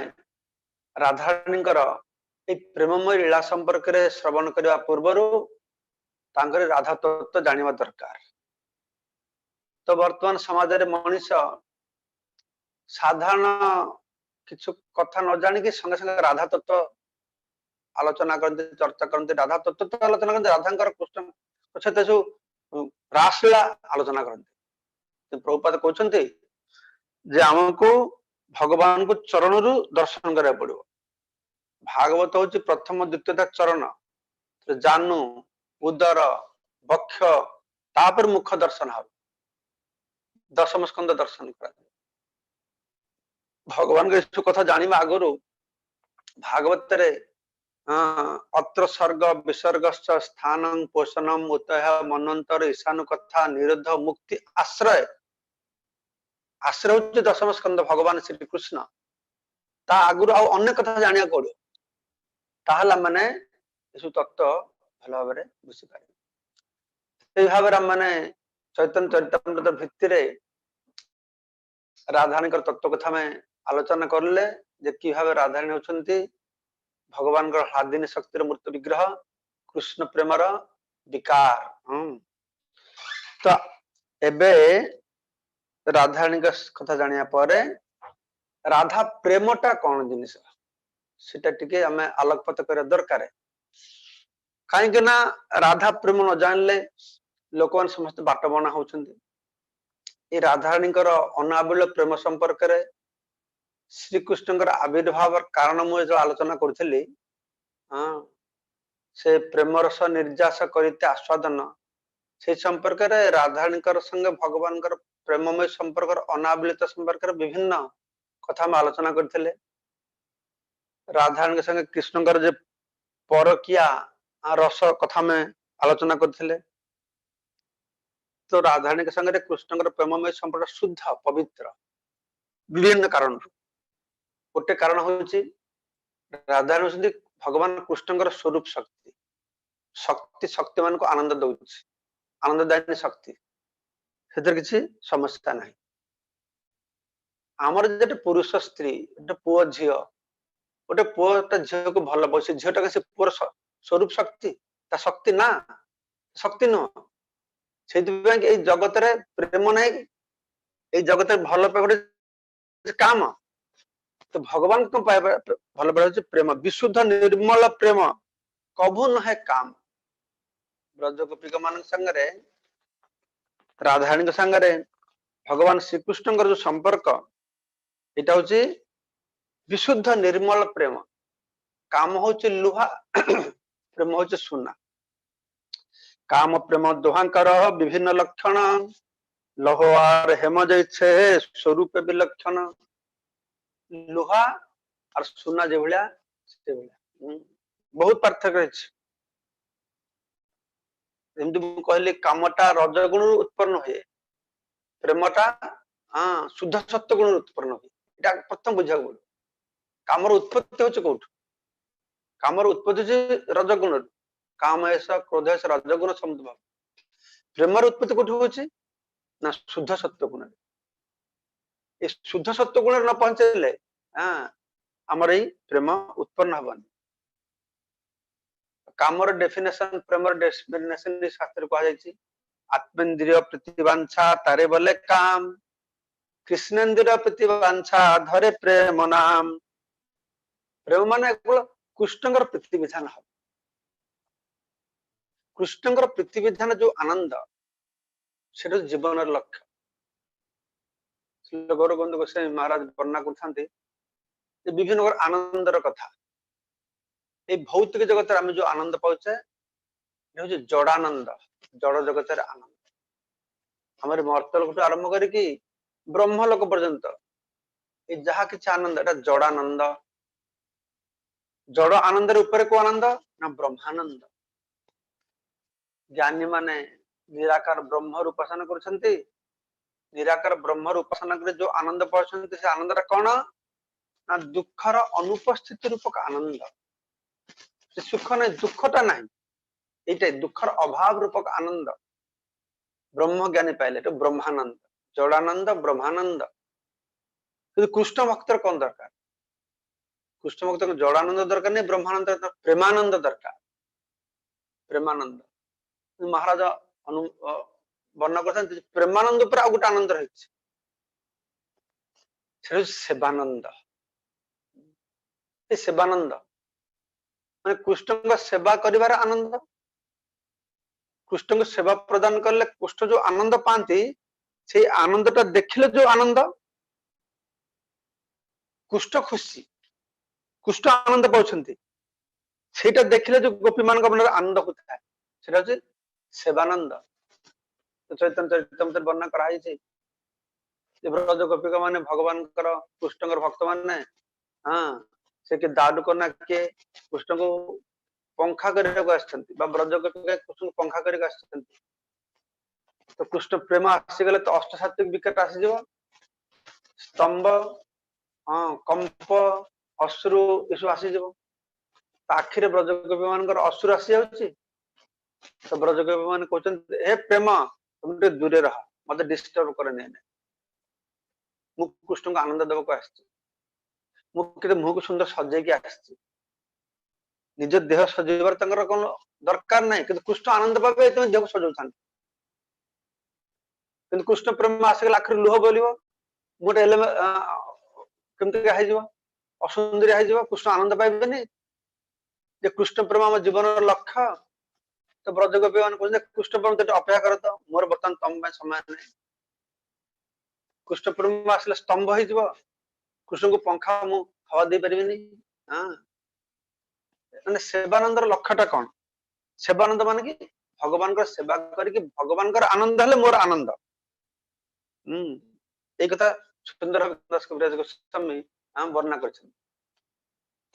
राधारानी प्रेममय लीला संपर्क में श्रवण करने पूर्वर राधा तत्व जाना दरकार तो वर्तमान समाज रे मनीष साधारण किछु कथा न जानिकी संगे संगे राधा तत्व आलोचना करते चर्चा करते राधा तत्व तो आलोचना करते राधा कृष्ण सहित जो रासलीला आलोचना करते प्रभुपाद कहते जे आमको भगवान को चरण रु दर्शन करा पड़ो भागवत हूँ प्रथम द्वितीयता चरण जानू उदर बक्ष तापर मुख दर्शन हम दशम स्कंद दर्शन कर भगवान के कथा जानिबा आगुरु भागवत रे अत्र सर्ग विसर्ग स्थानं पोषणम उतः मनंतर ईशानु कथा निरुद्ध मुक्ति आश्रय आश्रय होचे दशम स्कंद भगवान श्री कृष्ण ता आगुरु आ अन्य कथा जानिया पड़ो ताहला माने यीशु तत्व भल भाव में बुझी पारे भाव माने चैतन्य चरितामृत भित्तिरे राधारानी तत्व कथा में आलोचना करले जे कि भाव राधारानी होचंती भगवान हादिनी शक्तिर मूर्त विग्रह कृष्ण प्रेमर विकार तो एबे राधारानी कथा जानिया परे राधा प्रेमटा कौन जिनिस सेटा टिके हमें आलोकपात कर दरकार कहीं ना राधा प्रेम न जानले लोक समस्त बाट बना होती राधारानी अनाबिल प्रेम संपर्क रे श्रीकृष्ण आविर्भाव कारण मुझे आलोचना करी से प्रेम रस निर्यास करते आस्वादन से संपर्क रे राधारानी संगे भगवान प्रेममय संपर्क अनाबिलित संपर्क विभिन्न कथा में आलोचना करते राधारानी संगे कृष्ण जे परकिया रस कथा में आलोचना करते तो राधारानी के संगे कृष्ण प्रेममय संपर्क शुद्ध पवित्र विभिन्न कारण गोटे कारण होची राधारानी भगवान कृष्ण स्वरूप शक्ति शक्ति शक्ति मान को आनंद दौची आनंददायी शक्ति से किसी समस्या नहीं आमर जो पुरुष स्त्री गोटे पुओ झी गोटे पुओटा झील को भल पाए झीटा के पुअर स्वरूप शक्ति ता शक्ति ना शक्ति नुह से जगत रे प्रेम नहीं जगत भल पाए काम तो भगवान को भल पाए प्रेम विशुद्ध निर्मल प्रेम कभू नहे काम ब्रज गोपिक मान संगे राधारानी संगे भगवान श्रीकृष्ण जो संपर्क यहाँ हूँ विशुद्ध निर्मल प्रेम काम हूँ लुहा प्रेम हूँ सुना काम प्रेम दुहांकर विभिन्न लक्षण लौहार हेम जैसे स्वरूप विलक्षण लुहा और सुना जो भाया बहुत पार्थक्य कहली कामटा रजगुण उत्पन्न हुए प्रेमटा शुद्ध सत्व गुण उत्पन्न हुए प्रथम बुझा पड़ो कामर उत्पत्ति होचे कौट कामर उत्पत्ति रजगुण काम ऐसा क्रोध ऐसा रजगुण समुद्भव प्रेमर उत्पत्ति कौट होची ना शुद्ध सत्व गुण ये शुद्ध सत्व गुण न पहुंचले आमर ये प्रेम उत्पन्न हबन कामर डेफिनेशन प्रेमर डेफिनेशन शास्त्र कहा जायछि आत्मेन्द्रिय प्रतिवांछा तारे बोले काम कृष्णेन्द्रिय प्रतिवांछा धरे प्रेम नाम प्रेम माने कृष्ण प्रीति विधान हम कृष्ण प्रीति विधान जो आनंद से जीवन लक्ष्य गौरगोविंद गोस्वामी महाराज वर्णना करते विभिन्न आनंदर कथा ये भौतिक जगत आम जो आनंद पाचे जड़ानंद जड़ जगत आनंद हमारे मर्तलोक आरंभ करके ब्रह्मलोक पर्यंत ये जहा किसी आनंद एटा जड़ानंद जड़ आनंद ऊपर को आनंद ना ब्रह्मानंद ज्ञानी माने निराकार ब्रह्म उपासना करछंती निराकार ब्रह्म उपासना करे जो आनंद पाछंती से आनंद कौन ना दुखर अनुपस्थित रूपक आनंद सुख नहीं दुखटा नहीं ये दुखर अभाव रूपक आनंद ब्रह्म ज्ञानी पाइले तो ब्रह्मानंद जड़ानंद ब्रह्मानंद कृष्ण भक्त कौन दरकार कृष्ण भक्त को जड़ानंद दरकार नहीं ब्रह्मानंद प्रेमानंद दरकार प्रेमानंद महाराज वर्णना करते प्रेमानंद पर आ गोटे आनंद रही सेवानंद सेवानंद माने कृष्ण सेवा करिवार आनंद कृष्ण को सेवा प्रदान करले कृष्ण जो आनंद पाती से आनंदटा देखिले जो आनंद कृष्ण खुशी कृष्ण आनंद पाउछंती ସେଇଟା ଦେଖିଲେ ଯୋଉ ଗୋପୀ ମାନଙ୍କ ମନରେ ଆନନ୍ଦ ହଉଥାଏ ସେଟା ହଉଛି ସେବାନନ୍ଦ। ଚୈତନ୍ୟ ଚରିତାମୃତରେ ବର୍ଣ୍ଣନା କରାଯାଇଛି ଯେ ବ୍ରଜ ଗୋପିକା ମାନେ ଭଗବାନଙ୍କର କୃଷ୍ଣଙ୍କର ଭକ୍ତ ମାନେ ହଁ ସେ କି ଦାରୁକ ନା କିଏ କୃଷ୍ଣଙ୍କୁ ପଙ୍ଖା କରିବାକୁ ଆସିଛନ୍ତି ବା ବ୍ରଜ ଗୋପିକା କୃଷ୍ଣଙ୍କୁ ପଙ୍ଖା କରିବାକୁ ଆସିଛନ୍ତି। ତ କୃଷ୍ଣ ପ୍ରେମ ଆସିଗଲେ ତ ଅଷ୍ଟସାତ୍ଵିକ ବିକାର ଆସିଯିବ, ସ୍ତମ୍ଭ ହଁ କମ୍ପ ଅଶ୍ରୁ ଏସବୁ ଆସିଯିବ। ଆଖିରେ ବ୍ରଜ ଗୋପୀ ମାନଙ୍କର ଅଶ୍ରୁ ଆସି ଯାଉଛି। ତ ବ୍ରଜ ଗୋପୀ ମାନେ କହୁଛନ୍ତି ହେ ପ୍ରେମ ତମେ ଟିକେ ଦୂରେ ରହ, ମତେ ଡିଷ୍ଟର୍ବ କରେ ନାହିଁ। ମୁଁ କୃଷ୍ଣଙ୍କୁ ଆନନ୍ଦ ଦେବାକୁ ଆସିଛି, ମୁଁ କେତେ ମୁହଁକୁ ସୁନ୍ଦର ସଜେଇକି ଆସିଛି। ନିଜ ଦେହ ସଜେଇବାର ତାଙ୍କର କଣ ଦରକାର ନାହିଁ, କିନ୍ତୁ କୃଷ୍ଣ ଆନନ୍ଦ ପାଇବେ ଏଥିପାଇଁ ଦେହକୁ ସଜାଉଥାନ୍ତି। କିନ୍ତୁ କୃଷ୍ଣ ପ୍ରେମ ଆସିଗଲେ ଆଖିରୁ ଲୁହ ବୋଲିବ, ଗୋଟେ ହେଲେ କେମିତି ହେଇଯିବ, ଅସୁନ୍ଦରିଆ ହେଇଯିବ, କୃଷ୍ଣ ଆନନ୍ଦ ପାଇବେନି। ଯେ କୃଷ୍ଣ ପ୍ରେମ ଆମ ଜୀବନର ଲକ୍ଷ୍ୟ। ତ ବ୍ରଜ ଗୋପୀ ମାନେ କହୁଛନ୍ତି କୃଷ୍ଣ ପ୍ରେମ ଟିକେ ଅପେକ୍ଷା କର ତ, ମୋର ବର୍ତ୍ତମାନ ତମ ପାଇଁ ସମୟ ନାହିଁ। କୃଷ୍ଣ ପ୍ରେମ ଆସିଲେ ସ୍ତମ୍ଭ ହେଇଯିବ, କୃଷ୍ଣଙ୍କୁ ପଙ୍ଖା ମୁଁ ହवा ଦେଇପାରିବିନି। ହଁ ମାନେ ସେବାନନ୍ଦର ଲକ୍ଷ୍ୟଟା କଣ? ସେବାନନ୍ଦ ମାନେ କି ଭଗବାନଙ୍କର ସେବା କରିକି ଭଗବାନଙ୍କର ଆନନ୍ଦ ହେଲେ ମୋର ଆନନ୍ଦ। ଏଇ କଥା ସୁନ୍ଦର ଦାସ କବିରାଜ ଗୋସ୍ୱାମୀ ବର୍ଣ୍ଣନା କରିଛନ୍ତି।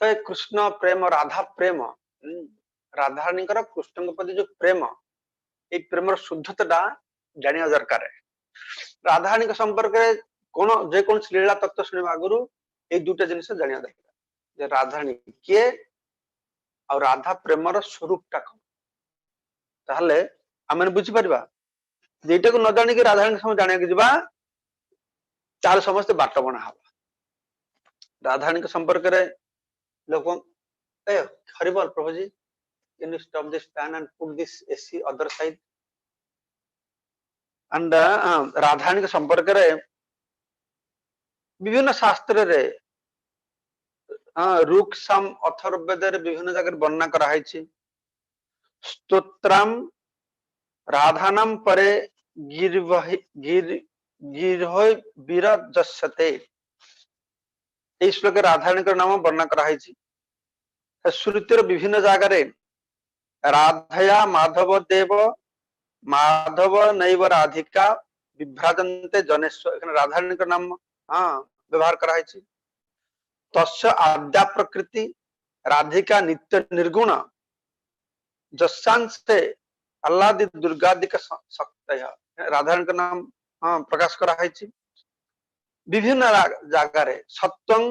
ତ ଏ କୃଷ୍ଣ ପ୍ରେମ ରାଧା ପ୍ରେମ, ରାଧାରାଣୀଙ୍କର କୃଷ୍ଣଙ୍କ ପ୍ରତି ଯୋଉ ପ୍ରେମ, ଏଇ ପ୍ରେମର ଶୁଦ୍ଧତା ଟା ଜାଣିବା ଦରକାର। ରାଧାରାଣୀଙ୍କ ସମ୍ପର୍କରେ କଣ ଯେକୌଣସି ଲୀଳା ତତ୍ତ୍ୱ ଶୁଣିବା ଆଗରୁ ଏଇ ଦୁଇଟା ଜିନିଷ ଜାଣିବା ଦରକାର, ଯେ ରାଧାରାଣୀ କିଏ ଆଉ ରାଧା ପ୍ରେମର ସ୍ୱରୂପ ଟା କଣ। ତାହେଲେ ଆମେ ବୁଝିପାରିବା। ଦିଟାକୁ ନ ଜାଣିକି ରାଧାରାଣୀ ସମୟ ଜାଣିବାକୁ ଯିବା ତାହେଲେ ସମସ୍ତେ ବାଟ ବଣା ହବ। ରାଧାରାଣୀଙ୍କ ସମ୍ପର୍କରେ ଲୋକ Haribol ପ୍ରଭୁଜୀ, can you stop this fan and put this AC other side? and ରାଧାରାଣୀଙ୍କ ସମ୍ପର୍କରେ ବିଭିନ୍ନ ଶାସ୍ତ୍ରରେ ରୁକ୍ ସାମ ଅଥର୍ବେଦରେ ବିଭିନ୍ନ ଜାଗାରେ ବର୍ଣ୍ଣନା କରାଯାଇଛି। ସ୍ତୋତ୍ରାମ ରାଧାନାମ ପରେ ବିରଜସ୍ୟତେ, এই ଶ୍ଲୋକେ ରାଧାରାଣୀଙ୍କ ନାମ ବର୍ଣ୍ଣନା କରାଯାଇଛି। ଶ୍ରୁତିର ବିଭିନ୍ନ ଜାଗାରେ ରାଧୟା ମାଧବ ଦେବ ମାଧବ ନୈବ ରାଧିକା ବିଭ୍ରାଜନ୍ତେ ଜନେଶ୍ୱର, ଏখানে ରାଧାରାଣୀଙ୍କ ନାମ ବ୍ୟବହାର କରାଯାଇଛି। ତସ୍ୟ ଆଦ୍ୟା ପ୍ରକୃତି ରାଧିକା ନିତ୍ୟ ନିର୍ଗୁଣ ଯଶାଂଶେ ଆହ୍ଲାଦି ଦୁର୍ଗାଦିକ ଶକ୍ତୟ, ରାଧାରାଣୀଙ୍କ ନାମ ପ୍ରକାଶ କରାଯାଇଛି। ବିଭିନ୍ନ ଜାଗାରେ ସତ୍ୱଂ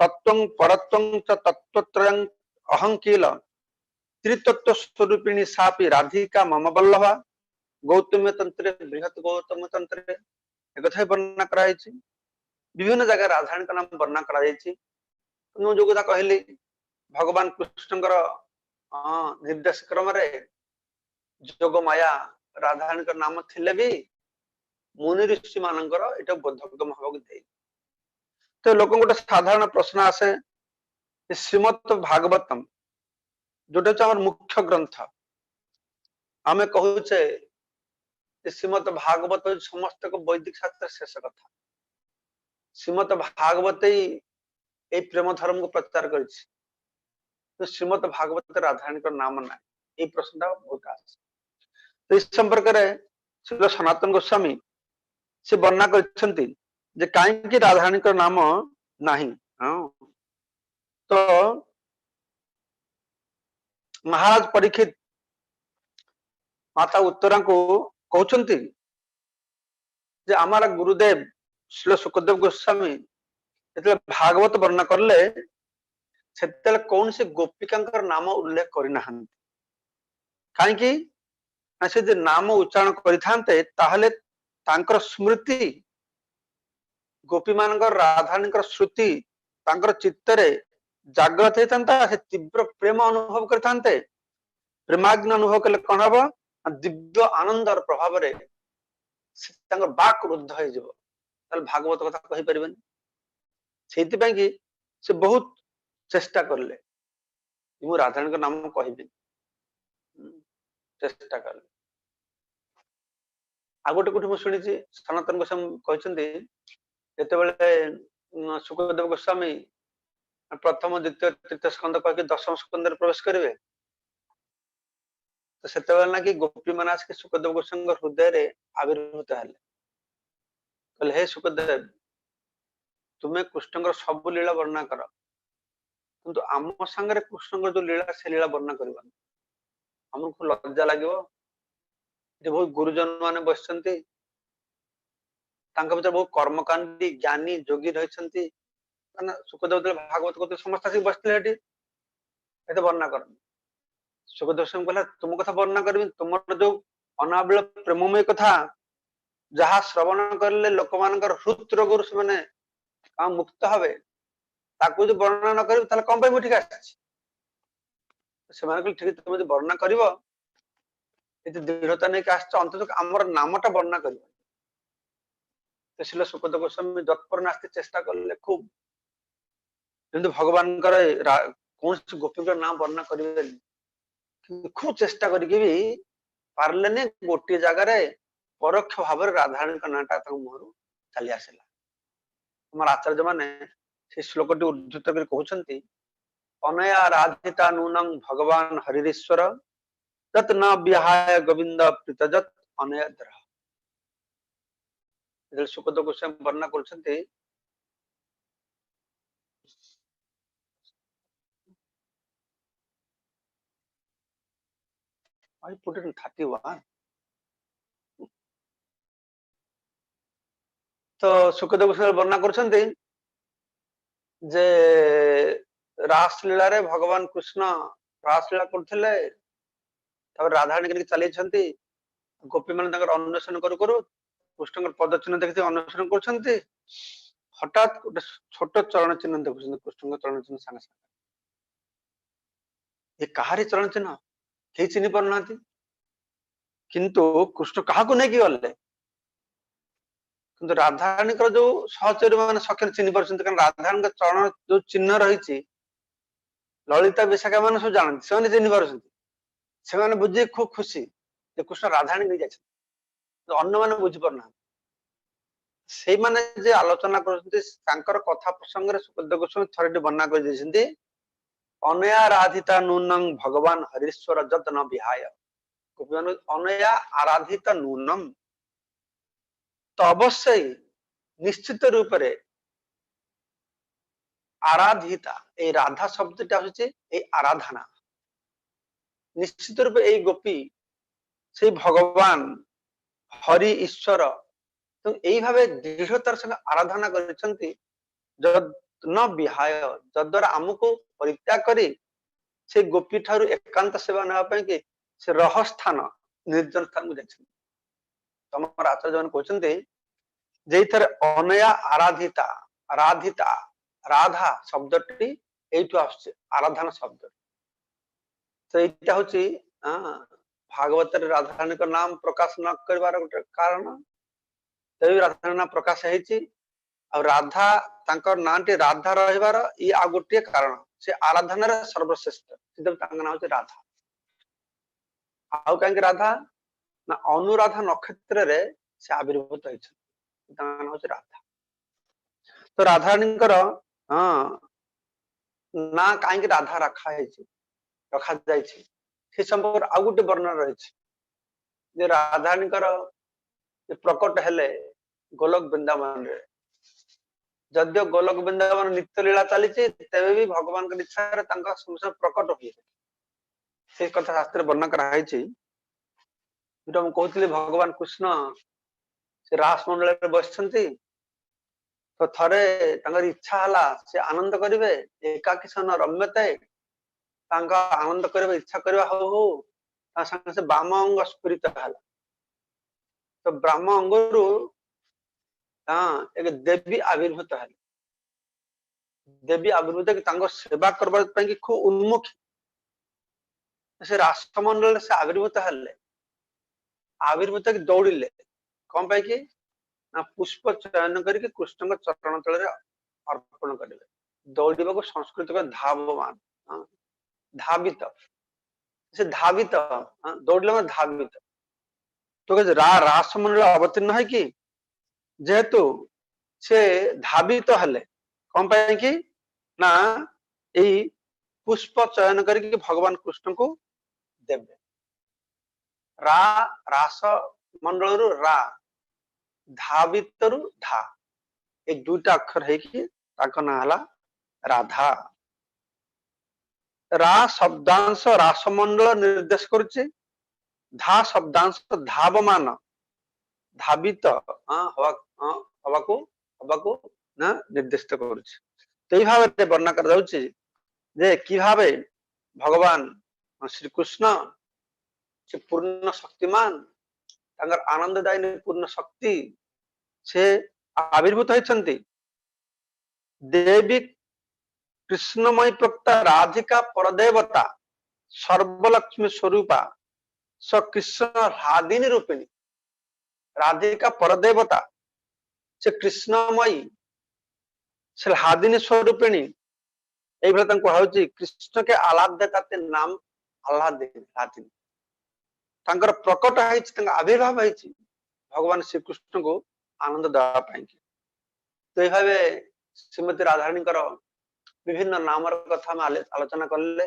ତତ୍ୱଂ ପରତ୍ୱଂ ଚ ତତ୍ତ୍ୱତ୍ରୟଂ ଅହଂକିଲ ତ୍ରିତତ୍ତ୍ୱ ସ୍ୱରୂପିଣୀ ସାପି ରାଧିକା ମମ ବଲ୍ଲଭା ଗୌତମ ତନ୍ତ୍ରରେ ବୃହତ୍ ଗୌତମ ତନ୍ତ୍ରରେ ଏକଥା ବର୍ଣ୍ଣନା କରାଯାଇଛି। ବିଭିନ୍ନ ଜାଗାରେ ରାଧାରାଣୀଙ୍କ ନାମ ବର୍ଣ୍ଣନା କରାଯାଇଛି। ମୁଁ ଯୋଉ କଥା କହିଲି ଭଗବାନ କୃଷ୍ଣଙ୍କର ନିର୍ଦ୍ଦେଶ କ୍ରମରେ ଯୋଗ ମାୟା ରାଧାରାଣୀଙ୍କ ନାମ ଥିଲେ ବି ମୁନି ଋଷି ମାନଙ୍କର ଏଇଟା ବୋଧଗମ ହବାକୁ ଦେଇ। ତ ଲୋକଙ୍କୁ ଗୋଟେ ସାଧାରଣ ପ୍ରଶ୍ନ ଆସେ, ଶ୍ରୀମଦ ଭାଗବତମ ଯୋଉଟା ହଉଛି ଆମର ମୁଖ୍ୟ ଗ୍ରନ୍ଥ, ଆମେ କହୁଛେ ଶ୍ରୀମଦ ଭାଗବତ ସମସ୍ତ ବୈଦିକ ଶାସ୍ତ୍ର ଶେଷ କଥା। ଶ୍ରୀମଦ ଭାଗବତ ଏଇ ପ୍ରେମ ଧର୍ମକୁ ପ୍ରଚାର କରିଛି। ଶ୍ରୀମଦ ଭାଗବତ ରାଧାରାଣୀଙ୍କ ନାମ ନାହିଁ, ଏଇ ପ୍ରଶ୍ନଟା ବହୁତ ଆସେ। এই ସମ୍ପର୍କରେ ଶ୍ରୀ ସନାତନ ଗୋସ୍ୱାମୀ ସେ ବର୍ଣ୍ଣନା କରିଛନ୍ତି ଯେ କାହିଁକି ରାଧାରାଣୀଙ୍କ ନାମ ନାହିଁ। ତ ମହାରାଜ ପରୀକ୍ଷିତ ମାତା ଉତ୍ତରାଙ୍କୁ କହୁଛନ୍ତି ଯେ ଆମର ଗୁରୁଦେବ ଶ୍ରୀ ସୁଖଦେବ ଗୋସ୍ୱାମୀ ଯେତେବେଳେ ଭାଗବତ ବର୍ଣ୍ଣନା କଲେ ସେତେବେଳେ କୌଣସି ଗୋପିକାଙ୍କର ନାମ ଉଲ୍ଲେଖ କରିନାହାନ୍ତି। କାହିଁକି ନା ସେ ଯଦି ନାମ ଉଚ୍ଚାରଣ କରିଥାନ୍ତେ ତାହେଲେ ତାଙ୍କର ସ୍ମୃତି ଗୋପୀ ମାନଙ୍କର ରାଧାରାଣୀଙ୍କର ସ୍ମୃତି ତାଙ୍କର ଚିତ୍ତରେ ଜାଗ୍ରତ ହେଇଥାନ୍ତା। ସେ ତୀବ୍ର ପ୍ରେମ ଅନୁଭବ କରିଥାନ୍ତେ। ପ୍ରେମାଗ୍ନି ଅନୁଭବ କଲେ କଣ ହବ, ଦିବ୍ୟ ଆନନ୍ଦର ପ୍ରଭାବରେ ତାଙ୍କର ବାକ୍ ରୁଦ୍ଧ ହେଇଯିବ, ତାହେଲେ ଭାଗବତ କଥା କହିପାରିବେନି। ସେଇଥିପାଇଁ କି ସେ ବହୁତ ଚେଷ୍ଟା କଲେ ମୁଁ ରାଧାରାଣୀଙ୍କ ନାମ କହିବିନି, ଚେଷ୍ଟା କଲେ। ଆଉ ଗୋଟେ କୋଉଠି ମୁଁ ଶୁଣିଛି ସନାତନ ଗୋସ୍ୱାମୀ କହିଛନ୍ତି ଯେତେବେଳେ ସୁଖଦେବ ଗୋସ୍ୱାମୀ प्रथम द्वितीय तृतीय स्कंद कह दशम स्कंद प्रवेश करेंगे तो से ना कि गोपी मान आसिक सुखदेव गोस्वामी हृदय आविर्भूत हेले हे सुखदेव तुम्हें कृष्ण सब लीला वर्णना कर किंतु आम सांगे कृष्ण जो लीला से लीला वर्णना करवा हमको लज्जा लगे बहुत गुरुजन मान बस बहुत कर्मकांडी ज्ञानी जोगी रही सुखदेव भागवत को समस्त आसिक बसते वर्णना कर सुखदेव गोस्वामी कहला तुम कथा वर्णना करी तुम जो अनाबिल प्रेममय कथा जहाँ श्रवण करले लोक मान हृत रोग से मुक्त हे ताकू जो वर्णना न करी कौन पर ठीक आसे ठीक तुम जो वर्णना कर दृढ़ता नहीं अंत आमर नामटा वर्णना कर सुखदेव गोस्वामी जत्पर नास्ती चेष्टा कले खूब भगवान कौन गोपी नाम वर्णना करें खूब चेष्टा करके भी पार्ले गोटे जगार परोक्ष भाव राधाराणी का नाटा मुहर चली आसला हमार आचार्य माने से श्लोक उद्धृत कर कहते अनया राधिता नूनं भगवान हरिश्वर तत् न विहाय गोविंद प्रीतजत अनयद्र सुखदेव गोस्वामी वर्णना करते I put it in 31. तो सुखदेव गोस्वामी वर्णना करछन्ते जे रासलीला रे भगवान कृष्ण रासलीला करथिले तब राधाराणी के चली छन्ती गोपी मान तंकर अन्वेषण करू करू कृष्ण पद चिन्ह देखि अन्वेषण करछन्ती हठात गोटे छोट चरण चिन्ह देखुछन्ती कृष्ण चरण चिन्ह संगे संगे ये कहारी चरण चिन्ह के चिन्ह पर किंतु कृष्ण क्या नहीं कि गले किंतु राधाराणी जो सहचर्य मान सखे चिन्ह पार्टी कारण राधाराणी चरण जो चिन्ह रही ललिता विशाखा मान सब जानते से चिन्ह पार्टी बुझे खूब खुशी कृष्ण राधाराणी नहीं जाए अन्य मैंने बुझीपारना से माने आलोचना कर कथा प्रसंग सुखदेव गोस्वामी थरे वर्णना कर अनया राधिता नूनं भगवान हरीश्वर जत न विहाय अनया आराधिता नूनम तो अवश्य निश्चित रूप से आराधिता ए राधा शब्द आराधना निश्चित रूप ए गोपी से भगवान हरि ईश्वर तो यही भाव दृढ़तार संग आराधना कर न विहाय जद्वारा आमको परित्याग करी से गोपी ठारू एकांत सेवा नापी कि से रह स्थान निर्जन स्थान को जाइछन्ति तम आचार्य मान कहते जे अनया आराधिता आराधिता राधा शब्दटी एठू आसुछि आराधना शब्द तो एटा होछि भागवत राधाराणी का नाम प्रकाश न करबार गोटे कारण तभी राधाराणी नाम प्रकाश है राधा तांकर नाटी राधा रहिबार ये आ गोटे कारण से आराधना सर्वश्रेष्ठ नाम होछि राधा आउ कहीं राधा ना अनुराधा नक्षत्र रे से आविर्भूत नाम होछि राधा तो राधाराणी ना कहीं राधा रखा रखा जाए संपर्क आउ गोटे वर्णना रही राधाराणी प्रकट हेले गोलक वृंदावन रे जदियो गोलक वृंदावन नित्य लीला चली तेरे भी भगवान की इच्छा प्रकट हुए से कथा शास्त्र वर्णना कराई कहते भगवान कृष्ण से रास मंडल बस तो थरे इच्छा हला से आनंद करेंगे एकाकी सन रम्यते आनंद करने इच्छा करवा हो से बाम अंग स्फुरित है तो ब्राह्म अंगरु एक देवी आविर्भूत है देवी आविर्भूत सेवा करने खूब उन्मुखी से राष्ट्रमंडल से आविर्भूत हेले आविर्भूत की दौड़े कौन पाई कि ना पुष्प चयन करके कृष्ण चरण तल अर्पण करेंगे दौड़ा को संस्कृत का धावमान धावित से धावित दौड़े धावित तो रासमंडल अवतीर्ण है कि जेहेतु से धावित हेले कौन पाई कि ना यही पुष्प चयन करके भगवान कृष्ण को देवे। रा रास मंडल रु रा धा भितर धा ये दुईटा अक्षर है कि ना हला राधा। रा शब्दांश रासमंडल निर्देश करुचे, धा शब्दांश धावमान धावित हवाको ना निर्दिष्ट करुचे। तो भाव वर्णना कर जाउची जे कि भावे भगवान श्री कृष्ण से पूर्ण शक्तिमान तांगर आनंददायी पूर्ण शक्ति से आविर्भूत होइछन्ति। देवी कृष्णमयी प्रक्त राधिका परदेवता सर्वलक्ष्मी स्वरूपा स कृष्ण हादिनी रूपिणी। राधिका परदेवता से कृष्णमयी से हादिनी स्वरूपिणी ये कृष्ण के आलाद्यता नाम आह्लादिनी तांकर प्रकट है आविर्भाव है भगवान श्री कृष्ण को आनंद देवाई। तो ये भाव श्रीमती राधाराणी विभिन्न नाम कथा आलोचना कले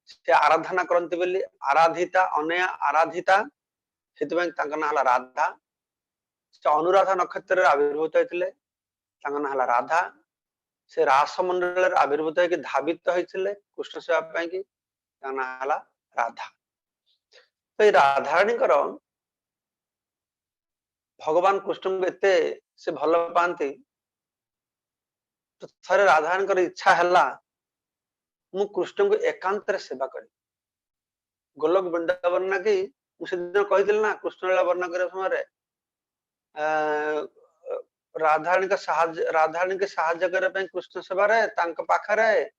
से आराधना करती बोली आराधिता अनया आराधिता से ना राधा। से अनुराधा नक्षत्र आविर्भूत होते ना राधा। से रासमंडल आविर्भूत है धावित होते कृष्ण सेवा की ना राधा। तो ये राधाराणी भगवान कृष्ण को एते से भल पाती। तो थरे राधाराणी इच्छा है मु कृष्ण को एकांत सेवा करी। गोलोक वृंदावन ना कि मुझे कही ना कृष्ण लीला वर्णना करने समय राधाराणी के साहाय्य करने कृष्ण सेवा रे तांक पाखरे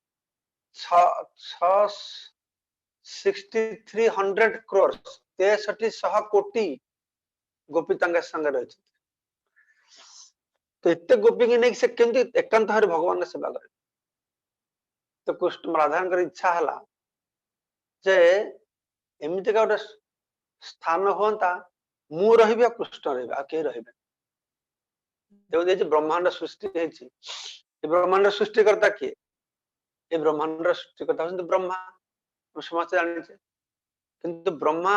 6300 करोड़ 6300 कोटी गोपी संगे रही। तो इतने गोपी की नहीं से केमती एकांत भाव भगवान सेवा करे। तो कृष्ण राधाराणी इच्छा है जे एमती का गोटे स्थान होता मु रही कृष्ण रही रही। ब्रह्मांड सृष्टि ब्रह्मांड सृष्टिकर्ता किए? ये ब्रह्मांड सृष्टिकर्ता ब्रह्मा समस्त जाने। किंतु ब्रह्मा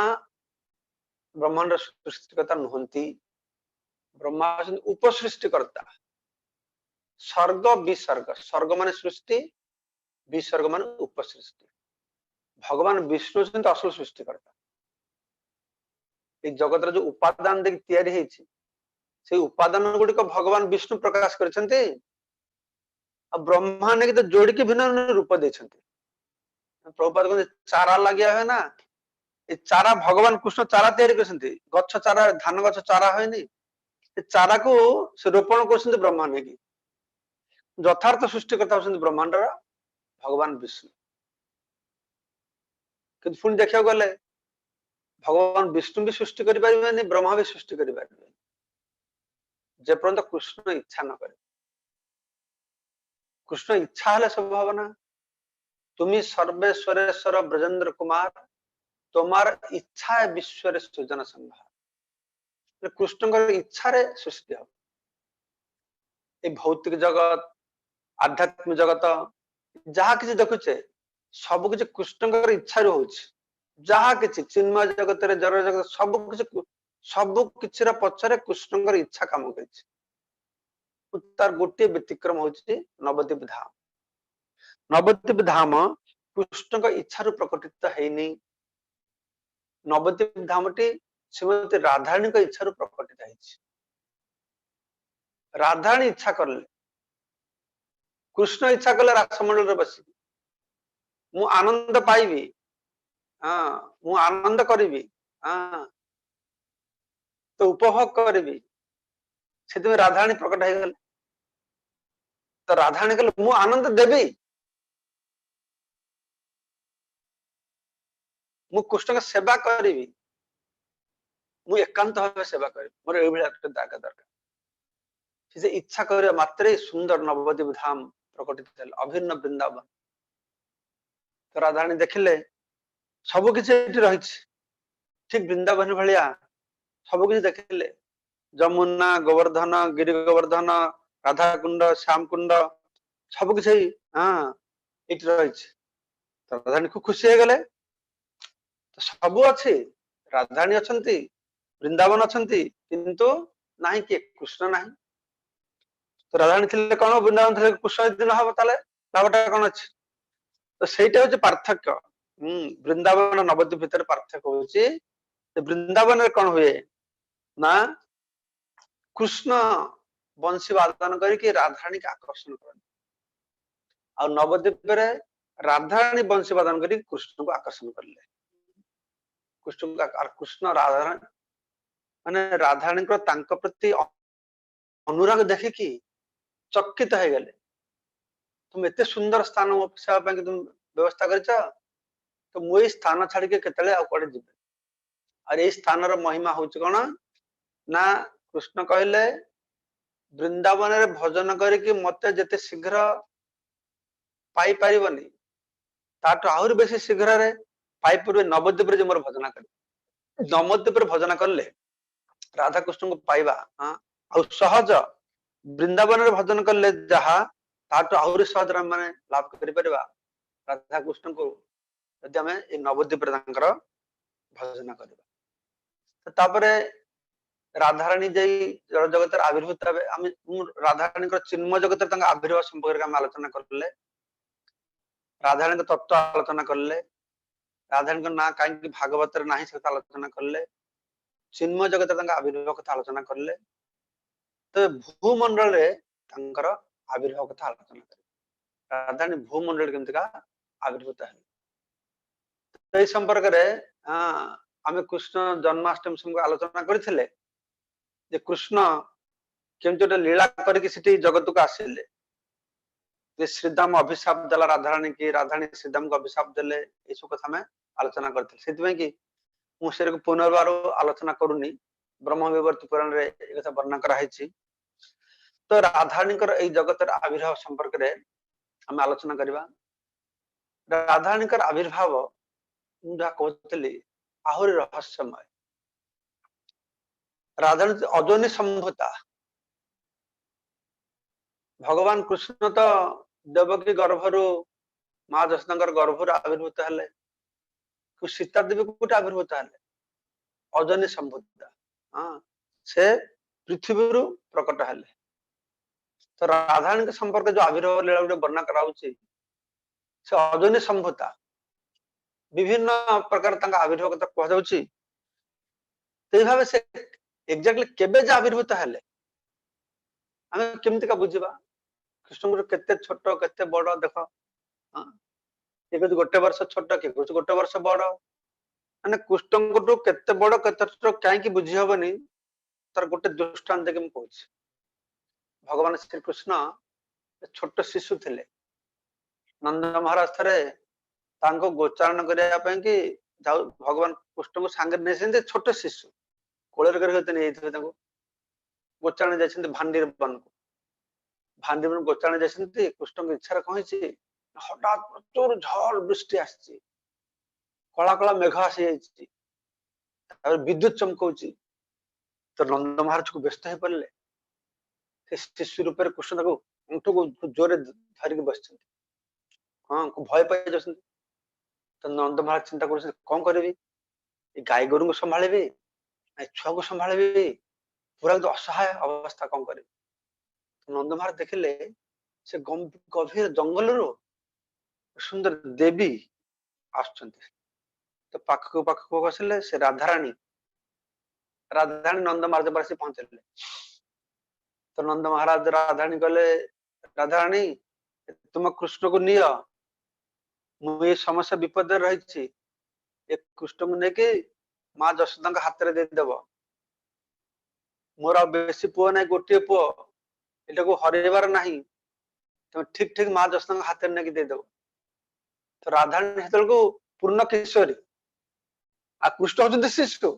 ब्रह्मांड सृष्टिकर्ता नुहंती। ब्रह्मा उपसृष्टिकर्ता। स्वर्ग विसर्ग स्वर्ग मान सृष्टि विसर्ग मान उपसृष्टि। भगवान विष्णु असल सृष्टिकर्ता। जगत जो उपादान तैयारी से उपादान गुड़िक भगवान विष्णु प्रकाश करछन्ते। ब्रह्मा ने तो जोड़ी के भिन्न रूप देते। प्रभुपाद को चारा लगे है ना ये चारा भगवान कृष्ण चारा तैयारी करछन्ते। गच्छ चारा धान गच्छ चारा होइनी चारा को से रोपण कर ब्रह्मा ने की यथार्थ सृष्टिकर्ता होती ब्रह्मांड भगवान विष्णु। कि पुणी देखा गले भगवान विष्णु भी सृष्टि करें ब्रह्मा भी सृष्टि करें जेपर्यंत कृष्ण इच्छा न करे। कृष्ण इच्छा है सब भावना। तुम्हें सर्वेश्वरेश्वर ब्रजेंद्र कुमार तुम्हार इच्छा है विश्व सृजन संभार। कृष्ण इच्छा रे सृष्टि हम ये भौतिक जगत आध्यात्मिक जगत जहाँ किसी देखुचे सब किसी कृष्ण इच्छा हो जहाँ किसी चिन्मय जगत जड़ जगत सब किसी पचरे कृष्ण इच्छा काम कर तार गोटे व्यतिक्रम होची नवद्वीप धाम। नवद्वीप धाम कृष्ण इच्छा प्रकटित है। नवद्वीप धामटी श्रीमती राधाराणी इच्छा प्रकटित है। राधाराणी इच्छा करले कृष्ण इच्छा कले रासमंडल बस मु आनंद पाइबी। हाँ मु आनंद करी। हाँ तो उपभोग करी से राधाराणी प्रकट हो गले। तो राधाराणी कहले मु आनंद देवी मु कृष्ण का सेवा करी मु एकांत भाव सेवा करी मोर ए दागा दरकार। से इच्छा कर मात्रे सुंदर नवद्वीप धाम प्रकटित अभिन्न वृंदावन। तो राधाराणी देखिले सबकिछि रही ठीक वृंदावन भाया सबकिछि देखिले जमुना गोवर्धन गिरी गोवर्धन राधा कुंड श्याम कुंड सबकिछि। हाँ ଏଇଠି ରହିଛି। ତ ରାଧାରାଣୀ ଖୁବ ଖୁସି ହେଇଗଲେ। ସବୁ ଅଛି, ରାଧାରାଣୀ ଅଛନ୍ତି, ବୃନ୍ଦାବନ ଅଛନ୍ତି, କିନ୍ତୁ ନାହିଁ କିଏ? କୃଷ୍ଣ ନାହିଁ। ତ ରାଧାରାଣୀ ଥିଲେ କଣ, ବୃନ୍ଦାବନ ଥିଲେ କୃଷ୍ଣ ଯଦି ନ ହବ ତାହେଲେ ଲାଭଟା କଣ ଅଛି? ତ ସେଇଟା ହଉଛି ପାର୍ଥକ୍ୟ। ବୃନ୍ଦାବନ ନବଦ୍ୱୀପ ଭିତରେ ପାର୍ଥକ୍ୟ ହଉଛି, ବୃନ୍ଦାବନରେ କଣ ହୁଏ ନା କୃଷ୍ଣ ବଂଶୀ ବାଦନ କରିକି ରାଧାରାଣୀକି ଆକର୍ଷଣ କରନ୍ତି, ଆଉ ନବଦ୍ୱୀପରେ ରାଧାରାଣୀ ବଂଶୀ ବାଦନ କରି କୃଷ୍ଣଙ୍କୁ ଆକର୍ଷଣ କରିଲେ। କୃଷ୍ଣ ରାଧାରାଣୀ ମାନେ ରାଧାରାଣୀଙ୍କର ତାଙ୍କ ପ୍ରତି ଅନୁରାଗ ଦେଖିକି ଚକିତ ହେଇଗଲେ। ତୁମେ ଏତେ ସୁନ୍ଦର ସ୍ଥାନ ମୋ ସେବା ପାଇଁ ତୁମେ ବ୍ୟବସ୍ଥା କରିଛ, ତ ମୁଁ ଏଇ ସ୍ଥାନ ଛାଡିକି କେତେବେଳେ ଆଉ କୁଆଡେ ଯିବି। ଆଉ ଏଇ ସ୍ଥାନର ମହିମା ହଉଛି କଣ ନା, କୃଷ୍ଣ କହିଲେ ବୃନ୍ଦାବନରେ ଭଜନ କରିକି ମତେ ଯେତେ ଶୀଘ୍ର ପାଇପାରିବନି, ତାଠୁ ଆହୁରି ବେଶୀ ଶୀଘ୍ରରେ ପାଇପାରିବେ ନବଦ୍ୱୀପରେ ଯେ ମୋର ଭଜନ କରିବେ। ନବଦ୍ୱୀପରେ ଭଜନ କଲେ ରାଧାକୃଷ୍ଣଙ୍କୁ ପାଇବା ଆଉ ସହଜ। ବୃନ୍ଦାବନରେ ଭଜନ କଲେ ଯାହା, ତାଠୁ ଆହୁରି ସହଜରେ ଆମେ ମାନେ ଲାଭ କରିପାରିବା ରାଧାକୃଷ୍ଣଙ୍କୁ, ଯଦି ଆମେ ଏଇ ନବଦ୍ୱୀପରେ ତାଙ୍କର ଭଜନ କରିବା। ତାପରେ ରାଧାରାଣୀ ଯାଇ ଜଗତରେ ଆବିର୍ଭୂତ ହେବେ। ଆମେ ରାଧାରାଣୀଙ୍କର ଚିନ୍ମୟ ଜଗତରେ ତାଙ୍କ ଆବିର୍ଭାବ ସମ୍ପର୍କରେ ଆମେ ଆଲୋଚନା କଲେ, ରାଧାରାଣୀଙ୍କ ତତ୍ତ୍ୱ ଆଲୋଚନା କଲେ, ରାଧାରାଣୀଙ୍କ ନାଁ କାହିଁକି ଭାଗବତରେ ନାହିଁ ସେ କଥା ଆଲୋଚନା କଲେ, ଚିନ୍ମୟ ଜଗତରେ ତାଙ୍କ ଆବିର୍ଭାବ କଥା ଆଲୋଚନା କଲେ। ତ ଭୂମଣ୍ଡଳରେ ତାଙ୍କର ଆବିର୍ଭାବ କଥା ଆଲୋଚନା କଲେ, ରାଧାରାଣୀ ଭୂମଣ୍ଡଳରେ କେମିତିକା ଆବିର୍ଭୂତ ହେଲେ। ଏଇ ସମ୍ପର୍କରେ ଆମେ କୃଷ୍ଣ ଜନ୍ମାଷ୍ଟମୀ ସମ୍ପର୍କ ଆଲୋଚନା କରିଥିଲେ, ଯେ କୃଷ୍ଣ କେମିତି ଗୋଟେ ଲୀଳା କରିକି ସେଠି ଜଗତକୁ ଆସିଲେ। ଯେ ଶ୍ରୀଦାମ ଅଭିଶାପ ଦେଲା ରାଧାରାଣୀ କି, ରାଧାରାଣୀ ଶ୍ରୀଦାମକୁ ଅଭିଶାପ ଦେଲେ, ଏଇସବୁ କଥା ଆମେ ଆଲୋଚନା କରିଥିଲେ। ସେଥିପାଇଁ କି ମୁଁ ସେଟାକୁ ପୁନର୍ବାର ଆଲୋଚନା କରୁନି, ବ୍ରହ୍ମ ବିବର୍ତ୍ତି ପୁରାଣରେ ଏ କଥା ବର୍ଣ୍ଣନା କରାହେଇଛି। ତ ରାଧାରାଣୀଙ୍କର ଏଇ ଜଗତର ଆବିର୍ଭାବ ସମ୍ପର୍କରେ ଆମେ ଆଲୋଚନା କରିବା। ରାଧାରାଣୀଙ୍କର ଆବିର୍ଭାବ ମୁଁ ଯାହା କହୁଥିଲି ଆହୁରି ରହସ୍ୟମୟ। ରାଧାରାଣୀ ଅଯୋନି ସମ୍ଭୂତା। ଭଗବାନ କୃଷ୍ଣ ତ ଦେବକୀ ଗର୍ଭରୁ, ମା ଯଶୋଦାଙ୍କର ଗର୍ଭରୁ ଆବିର୍ଭୂତ ହେଲେ, ସୀତା ଦେବୀ କୋଉଠି ଆବିର୍ଭୂତ ହେଲେ? ଅଯୋନି ସମ୍ଭୂତା। ସେ ପୃଥିବୀରୁ ପ୍ରକଟ ହେଲେ। ତ ରାଧାରାଣୀଙ୍କ ସମ୍ପର୍କ ଯୋଉ ଆବିର୍ଭାବ ଲୀଳା ଗୋଟେ ବର୍ଣ୍ଣନା କରାଯାଉଛି, ସେ ଅଯୋନି ସମ୍ଭୂତା। ବିଭିନ୍ନ ପ୍ରକାର ତାଙ୍କ ଆବିର୍ଭାବ କଥା କୁହାଯାଉଛି। ସେଇ ଭାବେ ସେ ଏକ୍ଜାକ୍ଟଲି କେବେ ଯେ ଆବିର୍ଭୂତ ହେଲେ ଆମେ କେମିତିକା ବୁଝିବା? କୃଷ୍ଣଙ୍କର କେତେ ଛୋଟ କେତେ ବଡ ଦେଖ, କିଏ କହୁଛି 1 ବର୍ଷ ଛୋଟ, କିଏ କହୁଛି 1 ବର୍ଷ ବଡ। ମାନେ କୃଷ୍ଣଙ୍କଠୁ କେତେ ବଡ କେତେ ଛୋଟ କାହିଁକି ବୁଝି ହବନି, ତାର ଗୋଟେ ଦୃଷ୍ଟାନ୍ତ ଦେଇକି ମୁଁ କହୁଛି। ଭଗବାନ ଶ୍ରୀକୃଷ୍ଣ ଛୋଟ ଶିଶୁ ଥିଲେ। ନନ୍ଦ ମହାରାଜ ଥରେ ତାଙ୍କୁ ଗୋଚାରଣ କରିବା ପାଇଁ କି ଭଗବାନ କୃଷ୍ଣଙ୍କୁ ସାଙ୍ଗରେ ନେଇଛନ୍ତି, ଛୋଟ ଶିଶୁ କୋଳରେ କରି ନେଇଯାଇଥିବେ। ତାଙ୍କୁ ଗୋଚାରଣ ଯାଇଛନ୍ତି ଭାଣ୍ଡିର ବନକୁ, ଭାଣ୍ଡିର ଗୋଚାରଣ ଯାଇଛନ୍ତି। କୃଷ୍ଣଙ୍କ ଇଚ୍ଛାରେ କଣ ହେଇଛି, ହଠାତ୍ ପ୍ରଚୁର ଝଡ଼ ବୃଷ୍ଟି ଆସିଛି, କଳା କଳା ମେଘ ଆସିଯାଇଛି, ତାପରେ ବିଦ୍ୟୁତ ଚମକଉଛି। ତ ନନ୍ଦ ମହାରାଜକୁ ବ୍ୟସ୍ତ ହେଇପାରିଲେ। ସେ ଶିଶୁ ରୂପରେ କୃଷ୍ଣ ତାକୁ ଅଣ୍ଟୁକୁ ଜୋରେ ଧରିକି ବସିଛନ୍ତି, ଭୟ ପାଇ ଯାଉଛନ୍ତି। ତ ନନ୍ଦ ମହାରାଜ ଚିନ୍ତା କରୁଛନ୍ତି କଣ କରିବି, ଏ ଗାଈ ଗୋରୁଙ୍କୁ ସମ୍ଭାଳିବି, ଏ ଛୁଆକୁ ସମ୍ଭାଳିବି, ପୁରା ଅସହାୟ ଅବସ୍ଥା, କଣ କରିବି। ନନ୍ଦ ମହାରାଜ ଦେଖିଲେ ସେ ଗଭୀର ଜଙ୍ଗଲରୁ ସୁନ୍ଦର ଦେବୀ ଆସୁଛନ୍ତି। ତ ପାଖକୁ ପାଖକୁ ବସିଲେ ସେ ରାଧାରାଣୀ ନନ୍ଦ ମହାରାଜ ପାଖରେ ପହଞ୍ଚିଲେ। ତ ନନ୍ଦ ମହାରାଜ ରାଧାରାଣୀ କହିଲେ, ରାଧାରାଣୀ ତୁମ କୃଷ୍ଣକୁ ନିଅ, ମୁଁ ଏ ସମସ୍ୟା ବିପଦରେ ରହିଛି, ଏ କୃଷ୍ଣକୁ ନେଇକି ମା ଯଶୋଦାଙ୍କ ହାତରେ ଦେଇଦବ। ମୋର ଆଉ ବେଶୀ ପୁଅ ନାହିଁ, ଗୋଟିଏ ପୁଅ, ଏଟାକୁ ହରେଇବାର ନାହିଁ, ତମେ ଠିକ ଠିକ ମା ଯଶୋଦାଙ୍କ ହାତରେ ନେଇକି ଦେଇଦବ। ତ ରାଧାରାଣୀ ସେତେବେଳକୁ ପୂର୍ଣ୍ଣ କିଶୋରୀ, ଆଉ କୃଷ୍ଣ ହଉଛନ୍ତି ଶିଶୁ।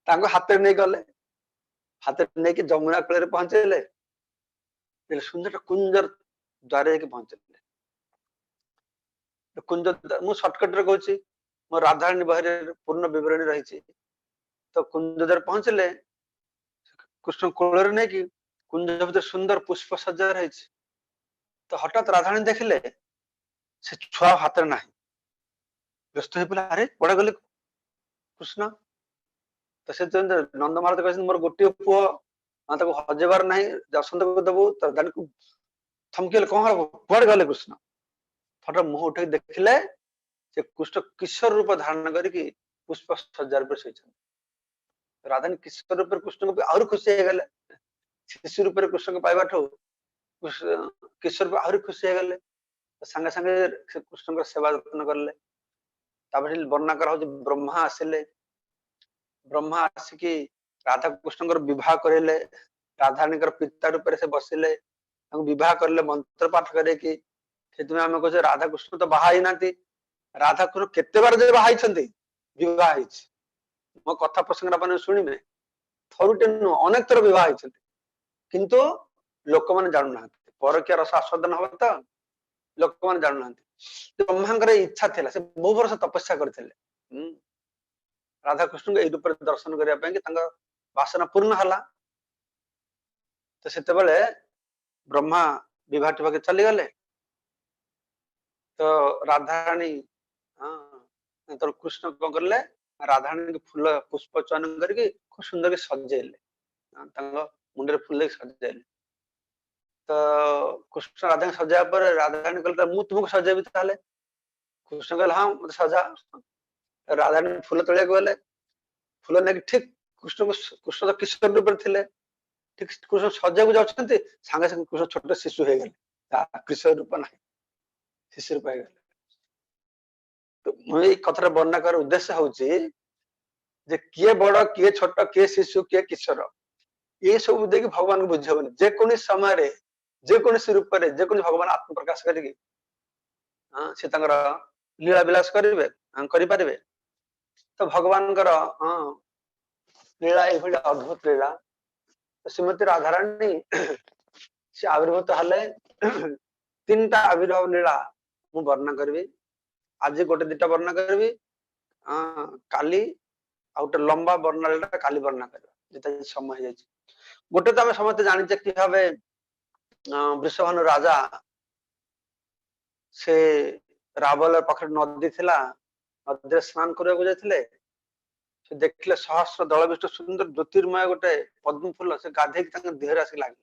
ତାଙ୍କ ହାତରେ ନେଇ ଗଲେ, ହାତରେ ନେଇକି ଯମୁନା କୂଳରେ ପହଞ୍ଚେଇଲେ। ସୁନ୍ଦର କୁଞ୍ଜର ଦ୍ୱାରେ ଯାଇକି ପହଞ୍ଚିଲେ। କୁଞ୍ଜ, ମୁଁ ସର୍ଟକଟରେ କହୁଛି, ମୋ ରାଧାରାଣୀ ବହିରେ ପୂର୍ଣ୍ଣ ବିବରଣୀ ରହିଛି। ତ କୁଞ୍ଜ ଦ୍ୱାରେ ପହଞ୍ଚିଲେ, କୃଷ୍ଣ କୋଳରେ ନେଇକି କୁଞ୍ଜ ଭିତରେ ସୁନ୍ଦର ପୁଷ୍ପ ସଜ୍ଜା ରହିଛି। ତ ହଠାତ୍ ରାଧାରାଣୀ ଦେଖିଲେ से छुआ हाथ ना व्यस्त हो पड़ा अरे पड़ा गले कृष्ण तो से नंद महाराज कहते मोर गोटे पुओ हजेबार ना जसंत को देवु को थमकिले कौन हम कुआड़े गले कृष्ण फटा मुह उठे देखिले से कृष्ण किशोर रूप धारण करके पुष्प सज्जार पर शोचन राधा किशोर रूप कृष्ण को आहुरी खुशी हो गले शिशु रूप कृष्ण को पाइबा ठू किशोर को आहुरी खुशी हो गले संगे संगे कृष्ण सेवा जत्न करले वर्णना कर ब्रह्मा आसिले ब्रह्मा आसिकी राधा कृष्ण विवाह करेले राधाराणी पिता रूप से बसिले विवाह करले मंत्र पाठ करे कि आम कहे राधा कृष्ण तो बाहा ना राधा कृष्ण केते बार जे बाहा विवाह मो कथा प्रसंग मैंने शुणे थरुटे नुह अनेक थर विवाह किंतु लोक मैंने जानू ना परकिया रस आस्वादन हम तो लोक मैंने जानू ना ब्रह्मा इच्छा थी से बहु वर्ष तपस्या करते राधा कृष्ण को रूप दर्शन करने वासना पूर्ण है तो से ब्रह्मा विवाह टिवाह चली गले तो राधाराणी तो कृष्ण कौन करले राधाराणी फूल पुष्प चयन करके खूब सुंदर सजेले मुंडे फूल सजेले तो कृष्ण राधा सजाया पर राधाराणी कहले मु तुमको सजेबी ताले कृष्ण कहले हाँ मत सजा राधाराणी फूल तोड़े गले फूल नहीं ठीक कृष्ण तो किशोर रूप थे ठीक कृष्ण सजा को जाते सांगे सांगे कृष्ण छोटे शिशु हो गए किशोर रूप ना शिशु रूप हो गए तो मुझे कथा वर्णना कर उद्देश्य हूँ किए बड़ किए छोट किए शिशु किए किशोर ये सब देख भगवान को बुझे जेको समय जेको रूप भगवान आत्म प्रकाश करेंगे से लीला विलास करें तो भगवान लीला ये अद्भुत लीला तो श्रीमती राधाराणी से आविर्भूत हेले तीन टा आविर्भाव लीला मु वर्णना करी आज गोटे दिटा वर्णना करी काली आउटे लंबा वर्णना लीला काली वर्णना कर समय हो गोटे तो आम समस्त जाने कि भाव वृषभानु राजा से रावल पाखे नदी थिला नदी स्नान करने से देखले सहस्र दल विष्ट सुंदर ज्योतिर्मय गोटे पद्म फूल से गाधे देहर आसिक लगे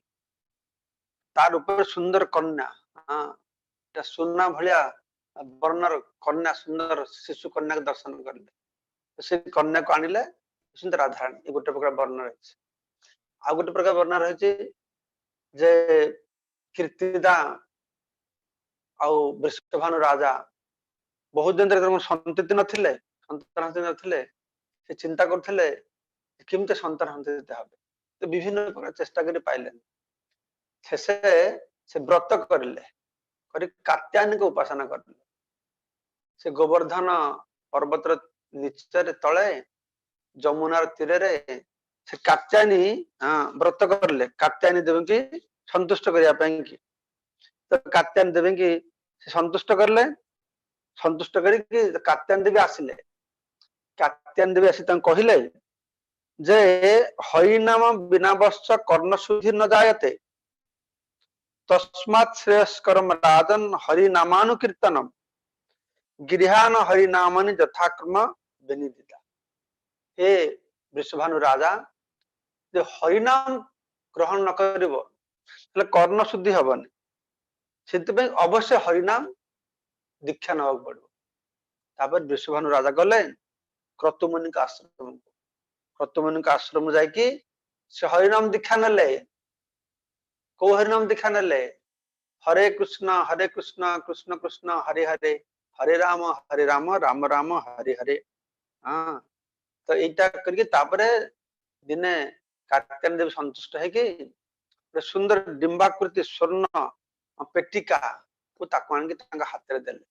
तार ऊपर सुंदर कन्या हाँ सुना भाया वर्णर कन्या सुंदर शिशु कन्या के दर्शन करले से कन्या को आनिले सुंदर राधाराणी ये गोटे प्रकार वर्णन रही आ गोटे प्रकार वर्णन रही जे कीर्तिदा आउ वृषभानु राजा बहुत दिन तक संतति नथिले संतान नथिले से चिंता करथिले केमते संतान संतति हेबे तो विभिन्न प्रकार चेष्टा करी पाइले शेषे से व्रत करले करी कात्यायनी को उपासना करले से गोवर्धन पर्वतर निचरे तले जमुनार तीरे रे से कात्यायनी व्रत करले कात्यायनी देवी की संतुष्ट करिया ପାଇଁ की तो कात्यायनी देवी की संतुष्ट करले संतुष्ट करी कात्यायनी देवी आसिले कात्यायनी देवी आसी कहले जे हरिनाम बिना वर्ष कर्ण शुद्धि न जायते तस्मात् श्रेयस्करम राजन हरिनामानुकीर्तनम गिरिहान हरिनामनि यथाक्रम विनिदिता हे वृषभानु राजा जे हरिनाम ग्रहण न करिवो तले कर्ण शुद्धि हबनी सेति अवश्य हरिनाम दीक्षा नवा पड़ो तापर वृषभानु राजा गले क्रतुमुनि का आश्रम क्रतुमुनि का आश्रम जाकी से हरिनाम दीक्षा नले को हरिनाम दीक्षा नले हरे कृष्ण कृष्ण कृष्ण हरे हरे हरे राम राम राम हरे हरे हाँ तो यहीटा करके तापरे दिने कात्यायनी देवी संतुष्ट है कि सुंदर डिंबाकृति स्वर्ण पेटिका को ताको आन के हाथ में देले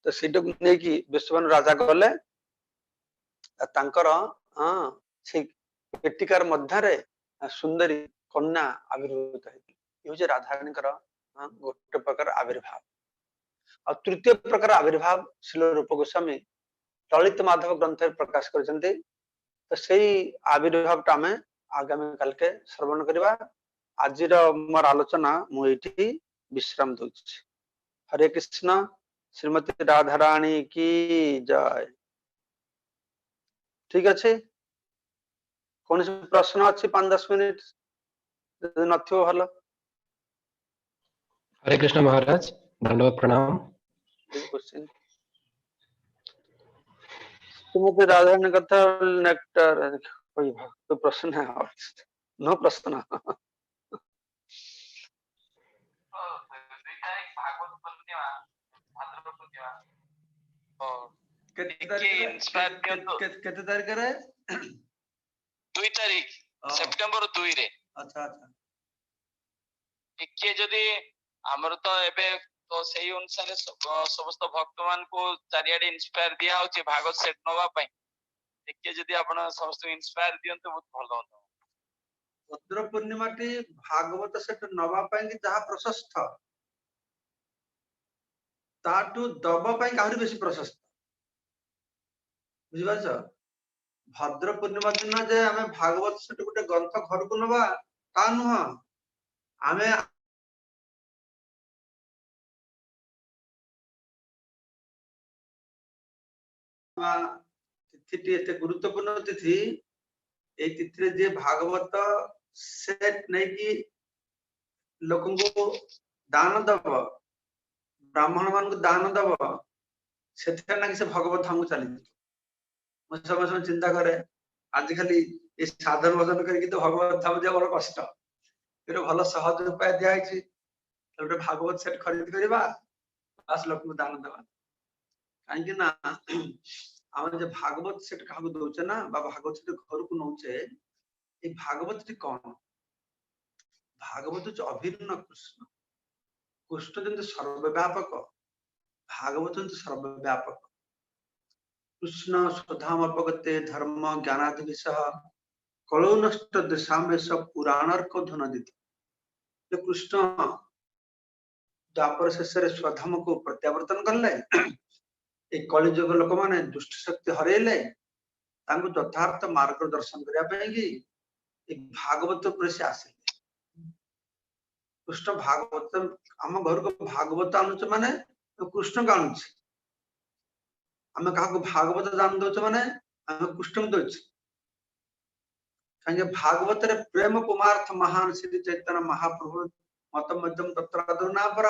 तो सीट को नहीं कि वृषभानु राजा गले तांकर से पेटिकार मध्य सुंदरी कन्या आविर्भूत है राधाराणी गोटे प्रकार आविर्भाव और तृतीय प्रकार आविर्भाव श्रील रूप गोस्वामी ललित माधव ग्रंथ प्रकाश करते तो सही आविर्भाव आम आगामी काल के श्रवण करवा आज मोर आलोचना मुझे विश्राम दूची। हरे कृष्ण। श्रीमती राधा रानी की जय। ठीक अच्छे कौन प्रश्न अच्छी 5-10 मिनिट नथियो भल। हरे कृष्ण महाराज, दंडवत प्रणाम। क्वेश्चन श्रीमती राधा रानी कथा नेक्टर कोई तो प्रश्न है नो प्रश्न। केते तारीख रे 2 तारीख सेप्टेम्बर 2 रे। अच्छा अच्छा टिके जदि हमर तो एबे तो सेही अनुसार समस्त भक्त मान को चारियाडे इंस्पायर दिया होची भागवत सेट नवा पई। टिके जदि आपण समस्त इंस्पायर दियंते बहुत भलो होतो। भद्र पूर्णिमा टी भागवत सेट नवा पई कि जहा प्रशस्त ताटू दबा पई काहरी बेसी प्रशस्त बुझिबाछ। भद्र पूर्णिमा दिन जे आमे भागवत सेट गुटे ग्रंथ घर को नबा ता नुह आमे तिथि एते गुरुत्वपूर्ण तिथि ए तिथि जे भागवत सेट नहीं कि लोकन को दान दब ब्राह्मण मान को दान दब से ना कि से भगवत धाम को चली मैं समय समय चिंता करे आज खाली ये साधन भजन करके तो भगवत धाम जा बड़ कष्ट फिर भल सहज उपाय दिया गोटे भागवत सेट खरीद करवा बास लोक को दान दवा कहीं ना आम जो भागवत सेट क्या दौचे ना भागवत सेट घर को नौचे ये भागवत कौन भागवत जो अभिन्न कृष्ण कृष्ण जमी सर्वव्यापक भागवत सर्वव्यापक कृष्ण स्वधामपगते धर्म ज्ञानादि विषय कलौ नष्ट दिशाम सब पुराणर्क धुनदित जो कृष्ण द्वापर शेष स्वधाम को प्रत्यावर्तन करले ए कलिजुग लोक माने दुष्ट शक्ति हरेले तांको यथार्थ मार्ग दर्शन करिया पे कि ए भागवत पर से आसे कृष्ण भागवत हम घर को भागवत अनुच माने तो कृष्ण का अनुच आम क्या भागवत दान दौच माने आम कृष्ण दौच कहीं भागवत रे प्रेम कुमार्थ महान श्री चैतन्य महाप्रभु मत मध्यम तत्र ना पर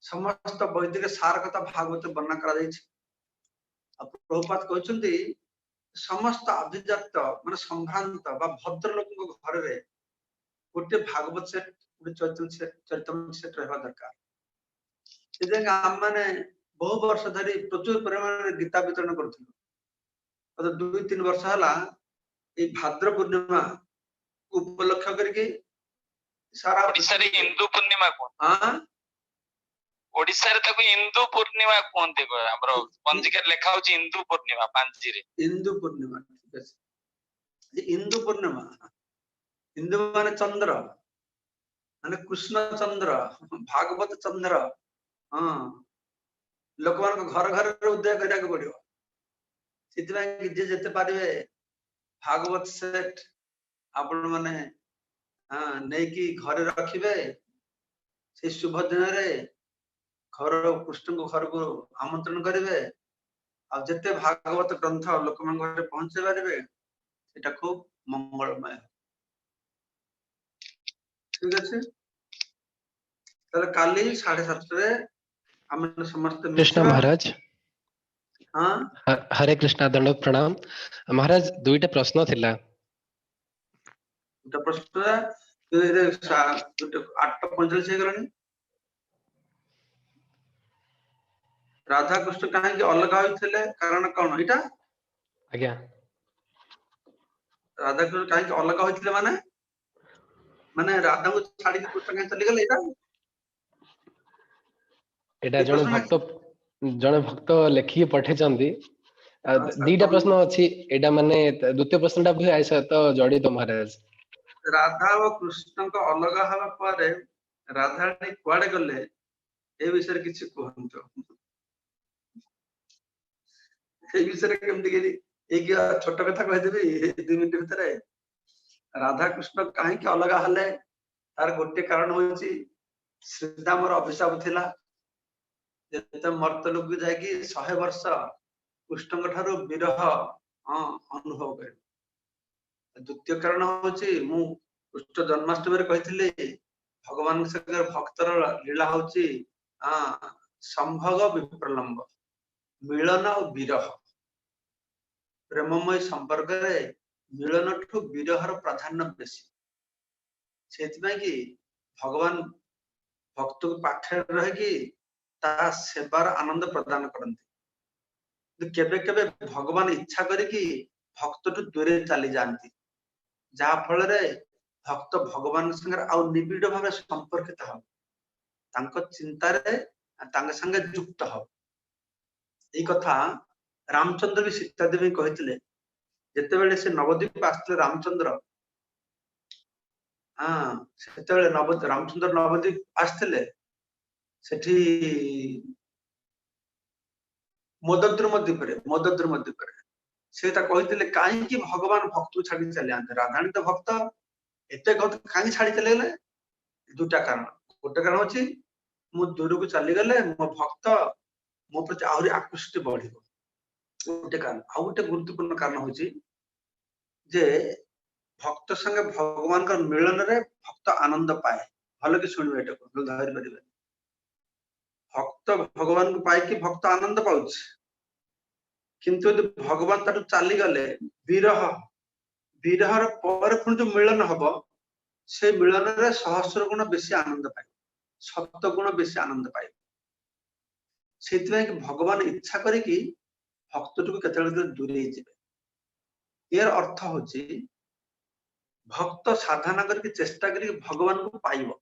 समस्त वैदिक सार कथा भागवत वर्णना करा प्रभुपाद कहते समस्त अभिजात मान संभ्रांत भद्र लोक घर रे गोटे भागवत सेट गोटे चैतन्य सेट रहा दरकार आम मैंने बहु वर्ष धरी प्रचुर परिमाण गीता वितरण कर 2-3 वर्ष है भाद्र पूर्णिमा उपलक्ष्य करके सारा ओडिसा रे हिंदू पूर्णिमा को हां ओडिसा रे ताको हिंदू पूर्णिमा कोनते को हमरो पंजिका लेखा होची हिंदू पूर्णिमा पांची रे हिंदू पूर्णिमा ठीक है ये हिंदू पूर्णिमा हिंदू माने चंद्र माने कृष्ण चंद्र भागवत चंद्र हां लोक मान घर घर उदय करिया को पड़ियो सितमे जे जते पारिबे भागवत सेट आपण माने हां नै कि घर रखिबे से शुभ दिन रे घर कृष्ण को घर को आमंत्रण करेंगे आ जते भागवत ग्रंथ लोक मान घरे पहुंचे पारे एटा खूब मंगलमय ठीक अच्छे तले काली 7:30 रे हम समस्त कृष्ण महाराज हां हरे कृष्ण दंडवत प्रणाम महाराज दुईटा प्रश्न थिला दुटा प्रश्न रे 8:45 हे गलानी राधा कृष्ण कहीं अलग होइथिले कारण कोन इटा आज्ञा राधा कृष्ण कहीं अलग होइथिले माने माने राधा को छाडी के कृष्ण कहीं चली गेले इटा एटा जने भक्त लेखि पठे चंदी दीटा प्रश्न अछि एटा माने द्वितीय प्रश्नटा भी आइ सहित जड़ित महाराज राधा और कृष्ण को अलग हवा पर राधा ने कुआडे गले ए विषय किछि कहंतो ए विषय केमति गेली एक छोट कथा कह देबी 2 मिनिट भीतर राधा कृष्ण काहे के अलग हले तार गोटे कारण होछि श्रीदामर अभिशाप थिला जेते मर्तलोक को जाकी 100 वर्ष कृष्ण ठारू विरह अनुभव करे। द्वितीय कारण होची मु कृष्ण जन्माष्टमी रे कहिथिले भगवान संगे भक्तर लीला होची संभोग विप्रलंब मिलन और विरह प्रेममय संपर्क रे मिलन ठू विरहर प्राधान्य बेसी सेति कि भगवान भक्त को पाखे रह कि ता सेवार आनंद प्रदान करते केबे केबे भगवान इच्छा करी भक्त ठू दूरे चली जाती जहा फल रे भक्त भगवान संगे आउ निबिड़ भाव संपर्कित हो तांको चिंता रे तांगे संगे युक्त हो। एई कथा रामचंद्र भी सीता देवी कहिथिले जेते बेले से नवद्वीप आस्ते रामचंद्र सेते रामचंद्र नवद्वीप आस्ते सेठी मोदद्रुम द्वीप से कहीं भगवान भक्त को छाड़ी चले आते राधाणी तो भक्त एते कहीं छाड़ी चले गले दुटा कारण गोटे कारण होची मु दूर को चली गले मो भक्त मो प्रति आहुरी आकृष्ट बढ़िबो गोटे कारण आ गोटे गुरुत्वपूर्ण कारण होची जे भक्त संगे भगवान का मिलन रे भक्त आनंद पाए भले कि सुनबे एटा को धरि परिबे भक्त भगवान को पाए कि भक्त आनंद पाउछ किंतु भगवान तार चली गले विरह विरहर पर जो मिलन हबो से मिलन रे सहस्र गुण बेसी आनंद पाए 7 गुण बेसी आनंद पाए सेति कि भगवान इच्छा करी कि भक्त को केतले दूरे जिबे यार अर्थ होची भक्त साधना करके चेष्टा करी भगवान को पाइबो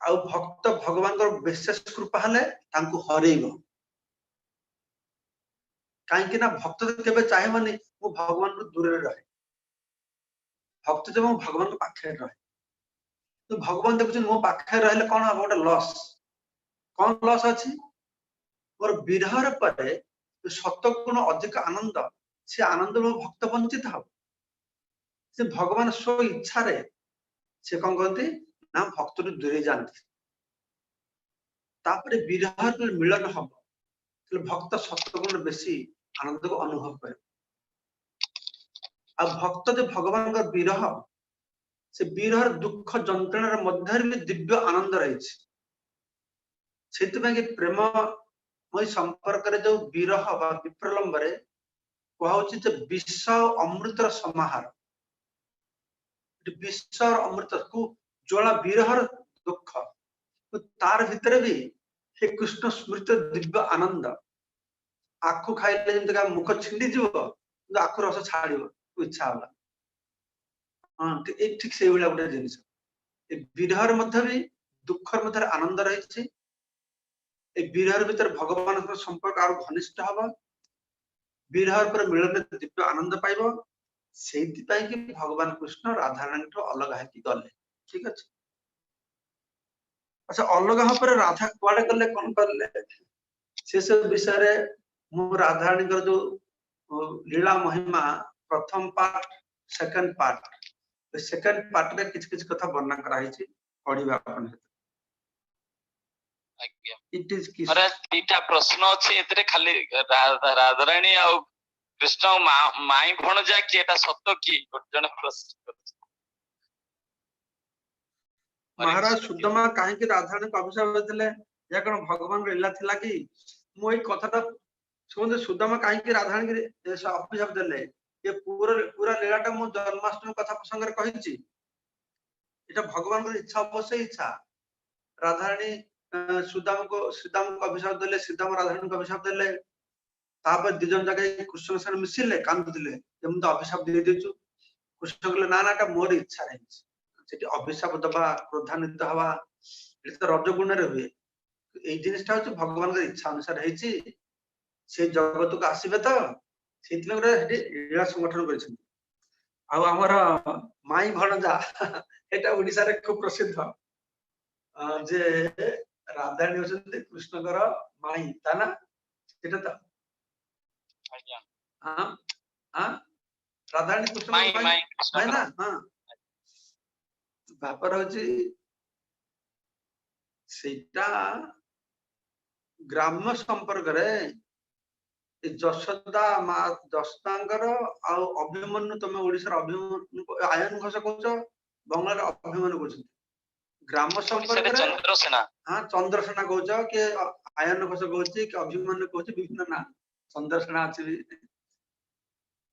आ भक्त भगवान को विशेष कृपा हले तांको हरेइबो कहीं ना भक्त तो केबे चाहेबनी वो भगवान को दूर रहे भक्त जब भगवान को पाखे रहे तो भगवान देखुन मो पाखे रहले कौन हम गोटे लॉस कौन लॉस अछि और विरहर परे 7 गुण अधिक आनंद से आनंद में भक्त वंचित हो से भगवान स्व इच्छा रे से कौन कहते ना भक्त तो दूरे जानते तापरे विरहर मिलन हम भक्त 7 गुण बेसी आनंद को अनुभव करे आ भक्त जो भगवान का विरह से विरहर दुख जंत्रणा मध्य भी दिव्य आनंद रही से प्रेममय संपर्क रे जो विरह बा विप्रलंब रे कहउछि जे विष अमृतर समाहार विष और अमृत को जोड़ा विरहर दुख तो तार भीतर भी हे कृष्ण स्मृति दिव्य आनंद आखु खाइले जंतका मुख छिंडी जीव आखु रस छाड़िबो इच्छा होला ठीक से भला गोटे जिनिस ए विरहर मध्य भी दुखर मध्य आनंद रही ए विरहर भीतर भगवान संपर्क और घनिष्ठ हवा विरहर पर मिलन दिव्य आनंद पाइबो सेति पाई कि भगवान कृष्ण राधा रानी तो अलग है कि गले ठीक अछि अच्छा अलग हा पर राधा कुआडे गले कोन करले से सब विषय रे मु राधा रानी जो लीला महिमा प्रथम पार्ट सेकंड पार्ट रे किछ कथा वर्णन कराई छी पढिबा अपन आज्ञा इट इज किस अरे तीटा प्रश्न अछि एतरे खाली राधा रानी आ कृष्ण माई भणजा कि एटा सत्य कि जने प्रश्न महाराज सुद्धमा काहे कि राधा रानी को अभिशाप देले या कोन भगवान लीला थिला कि मु ए कथाटा सुन सुद्धमा काहे कि राधा रानी के अभिशाप देले ये पूरा लीलाटा मु जन्माष्टमी कथा प्रसंग रे कहिछि एटा भगवान को इच्छा अवश्य इच्छा राधा रानी सुदाम को अभिशाप देले सीधाम राधा रानी को अभिशाप देले तापर दिजन जगह कृष्ण सर मिसिले कांदुले हम तो अभिशाप दे देछु कृष्ण कहले ना नाटा मोर इच्छा रही सेठी अभिशाप दबा क्रोधान्वित हवा ए तो रजगुण रे हुए ए जिनिसटा हो भगवान के इच्छा अनुसार हेछि से जगत को आसीबे तो सेति में हेठी लीला संगठन करिसें आ हमर माई भणजा एटा ओडिसा रे खूब प्रसिद्ध जे राधा रानी होते कृष्णकर माई ताना एटा तो आज्ञा हां राधा रानी कृष्ण माई माई ना हां व्यापार होची सेटा ग्राम्य संपर्क रे ए जशोदा मा जशोदांकर आ अभिमन्यु तमे ओडिसा अभिमन्यु आयन घोष कहउछ बंगाल अभिमन्यु कहउछ ग्राम संपर्क रे चंद्रसेना हाँ चंद्रसेना कहउछ के आयन घोष कहउछ कि अभिमन्यु कहउछ विभिन्न ना चंद्रसेना अछि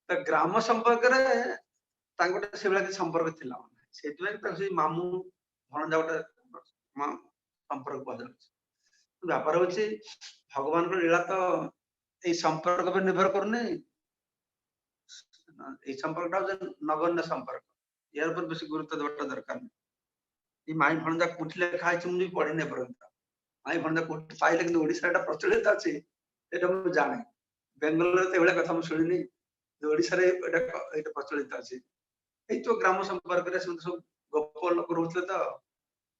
त ग्राम संपर्क रे तांगोटे सेबला कि संपर्क थिला सेतवे त से मामू भणजा गोटे संपर्क बदल व्यापार होची भगवान को लीला तो ए संपर्क पर निर्भर करने ए संपर्कटा जे नगण्य संपर्क यार पर बेसी गुरुत्व देवटा दरकार नहीं माई भणजा कोठी लेखा है मुझे पढ़ी नहीं परंता माई भणजा कोठी पाइले कि ओडिसा एटा प्रचलित अछि एटा मु जाने बेंगलोर ते एबे कथा मु सुनिनी ओडिसा रे एटा प्रचलित अछि ए तो ग्राम संपर्क रे सब गप लोक रहउतले त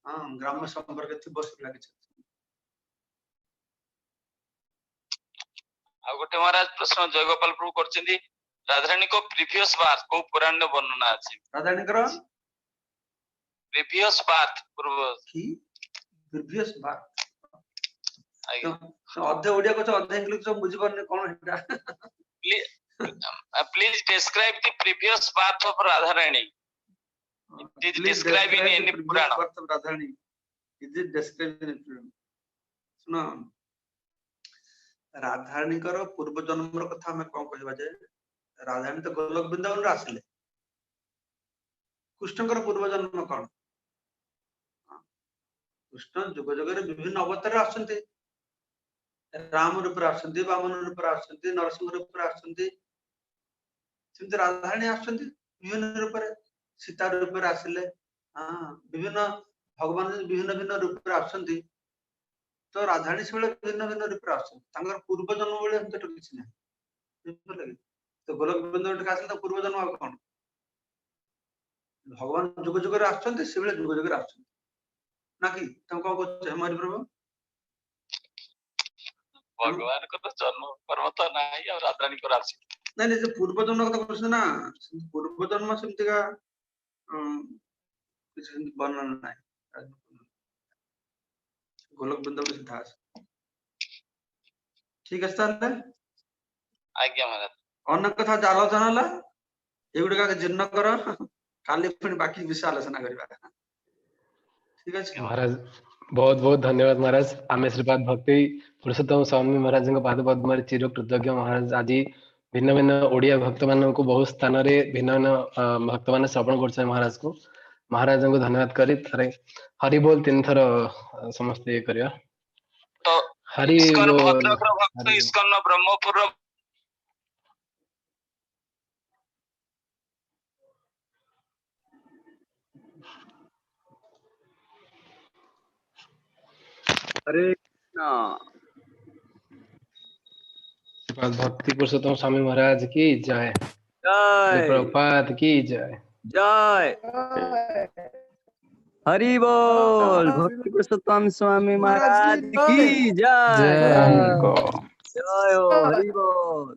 हां ग्राम संपर्क थि बस लागे छ आ गोटे महाराज प्रश्न जयगोपाल प्रभु करछिंदी राधारानी को प्रीवियस बार को पुराण में वर्णना अछि राधारानी कर प्रीवियस बार पूर्व की प्रीवियस बार आगे तो अधे ओडिया को अधे इंग्लिश सब बुझी परने कोन हेटा please describe the previous birth of Radharani it is described in any purana Radharani is it described in Purana सुनो राधारानी कर पूर्व जन्म रो कथा हमें कोन कहबा जे राधारानी तो गोलोक वृंदावन रे आसिले कृष्ण कर पूर्व जन्म कोन कृष्ण जुग जुग रे विभिन्न अवतार आछंती राम रूप रे आछंती वामन रूप रे आछंती नरसिंह रूप रे आछंती सिंध राधारानी आछंती विभिन्न रूप रे सीता रूप रे आसिले हां विभिन्न भगवान विभिन्न भिन्न रूप रे आछंती तो राधारानी से भिन्न भिन्न रूप रे आछंती तांगर पूर्व जन्म बेले हम तो किछ नै तो गोलोक वृंदावन का आसिले तो पूर्व जन्म आ कोन भगवान जुग जुग रे आछंती से बेले जुग जुग रे आछंती ना कि तुम को कहछ हमारी प्रभु भगवान को तो जन्म कर्म तो नाही और राधारानी को राशि नहीं नहीं जो पूर्व जन्म कथा कहछ ना पूर्व जन्म सेमति का कुछ वर्णन नाही गोलोक वृंदावन से था ठीक है ताले आज्ञा महाराज अन्य कथा आलोचना हला एगुडा का जीर्ण कर काली फिर बाकी विषय आलोचना करबा ठीक है महाराज बहुत बहुत धन्यवाद महाराज आमे श्रीपाद भक्ति पुरुषोत्तम स्वामी महाराज पाद पद्म चिर कृतज्ञ महाराज आज भिन्न भिन्न ओडिया भक्त मान को बहुत स्थान रे भिन्न भिन्न भक्त मान श्रवण करछन महाराज को महाराज को धन्यवाद करी थरे हरि बोल तीन थर समस्त ये करिया तो हरि इस्कन बोल भद्रक रो भक्त इस्कन ब्रह्मपुर रो हरे कृष्णा श्रीपाद भक्ति पुरुषोत्तम स्वामी महाराज की जय जय प्रभुपाद की जय जय हरि बोल भक्ति पुरुषोत्तम स्वामी महाराज की जय जय को जय हो हरि बोल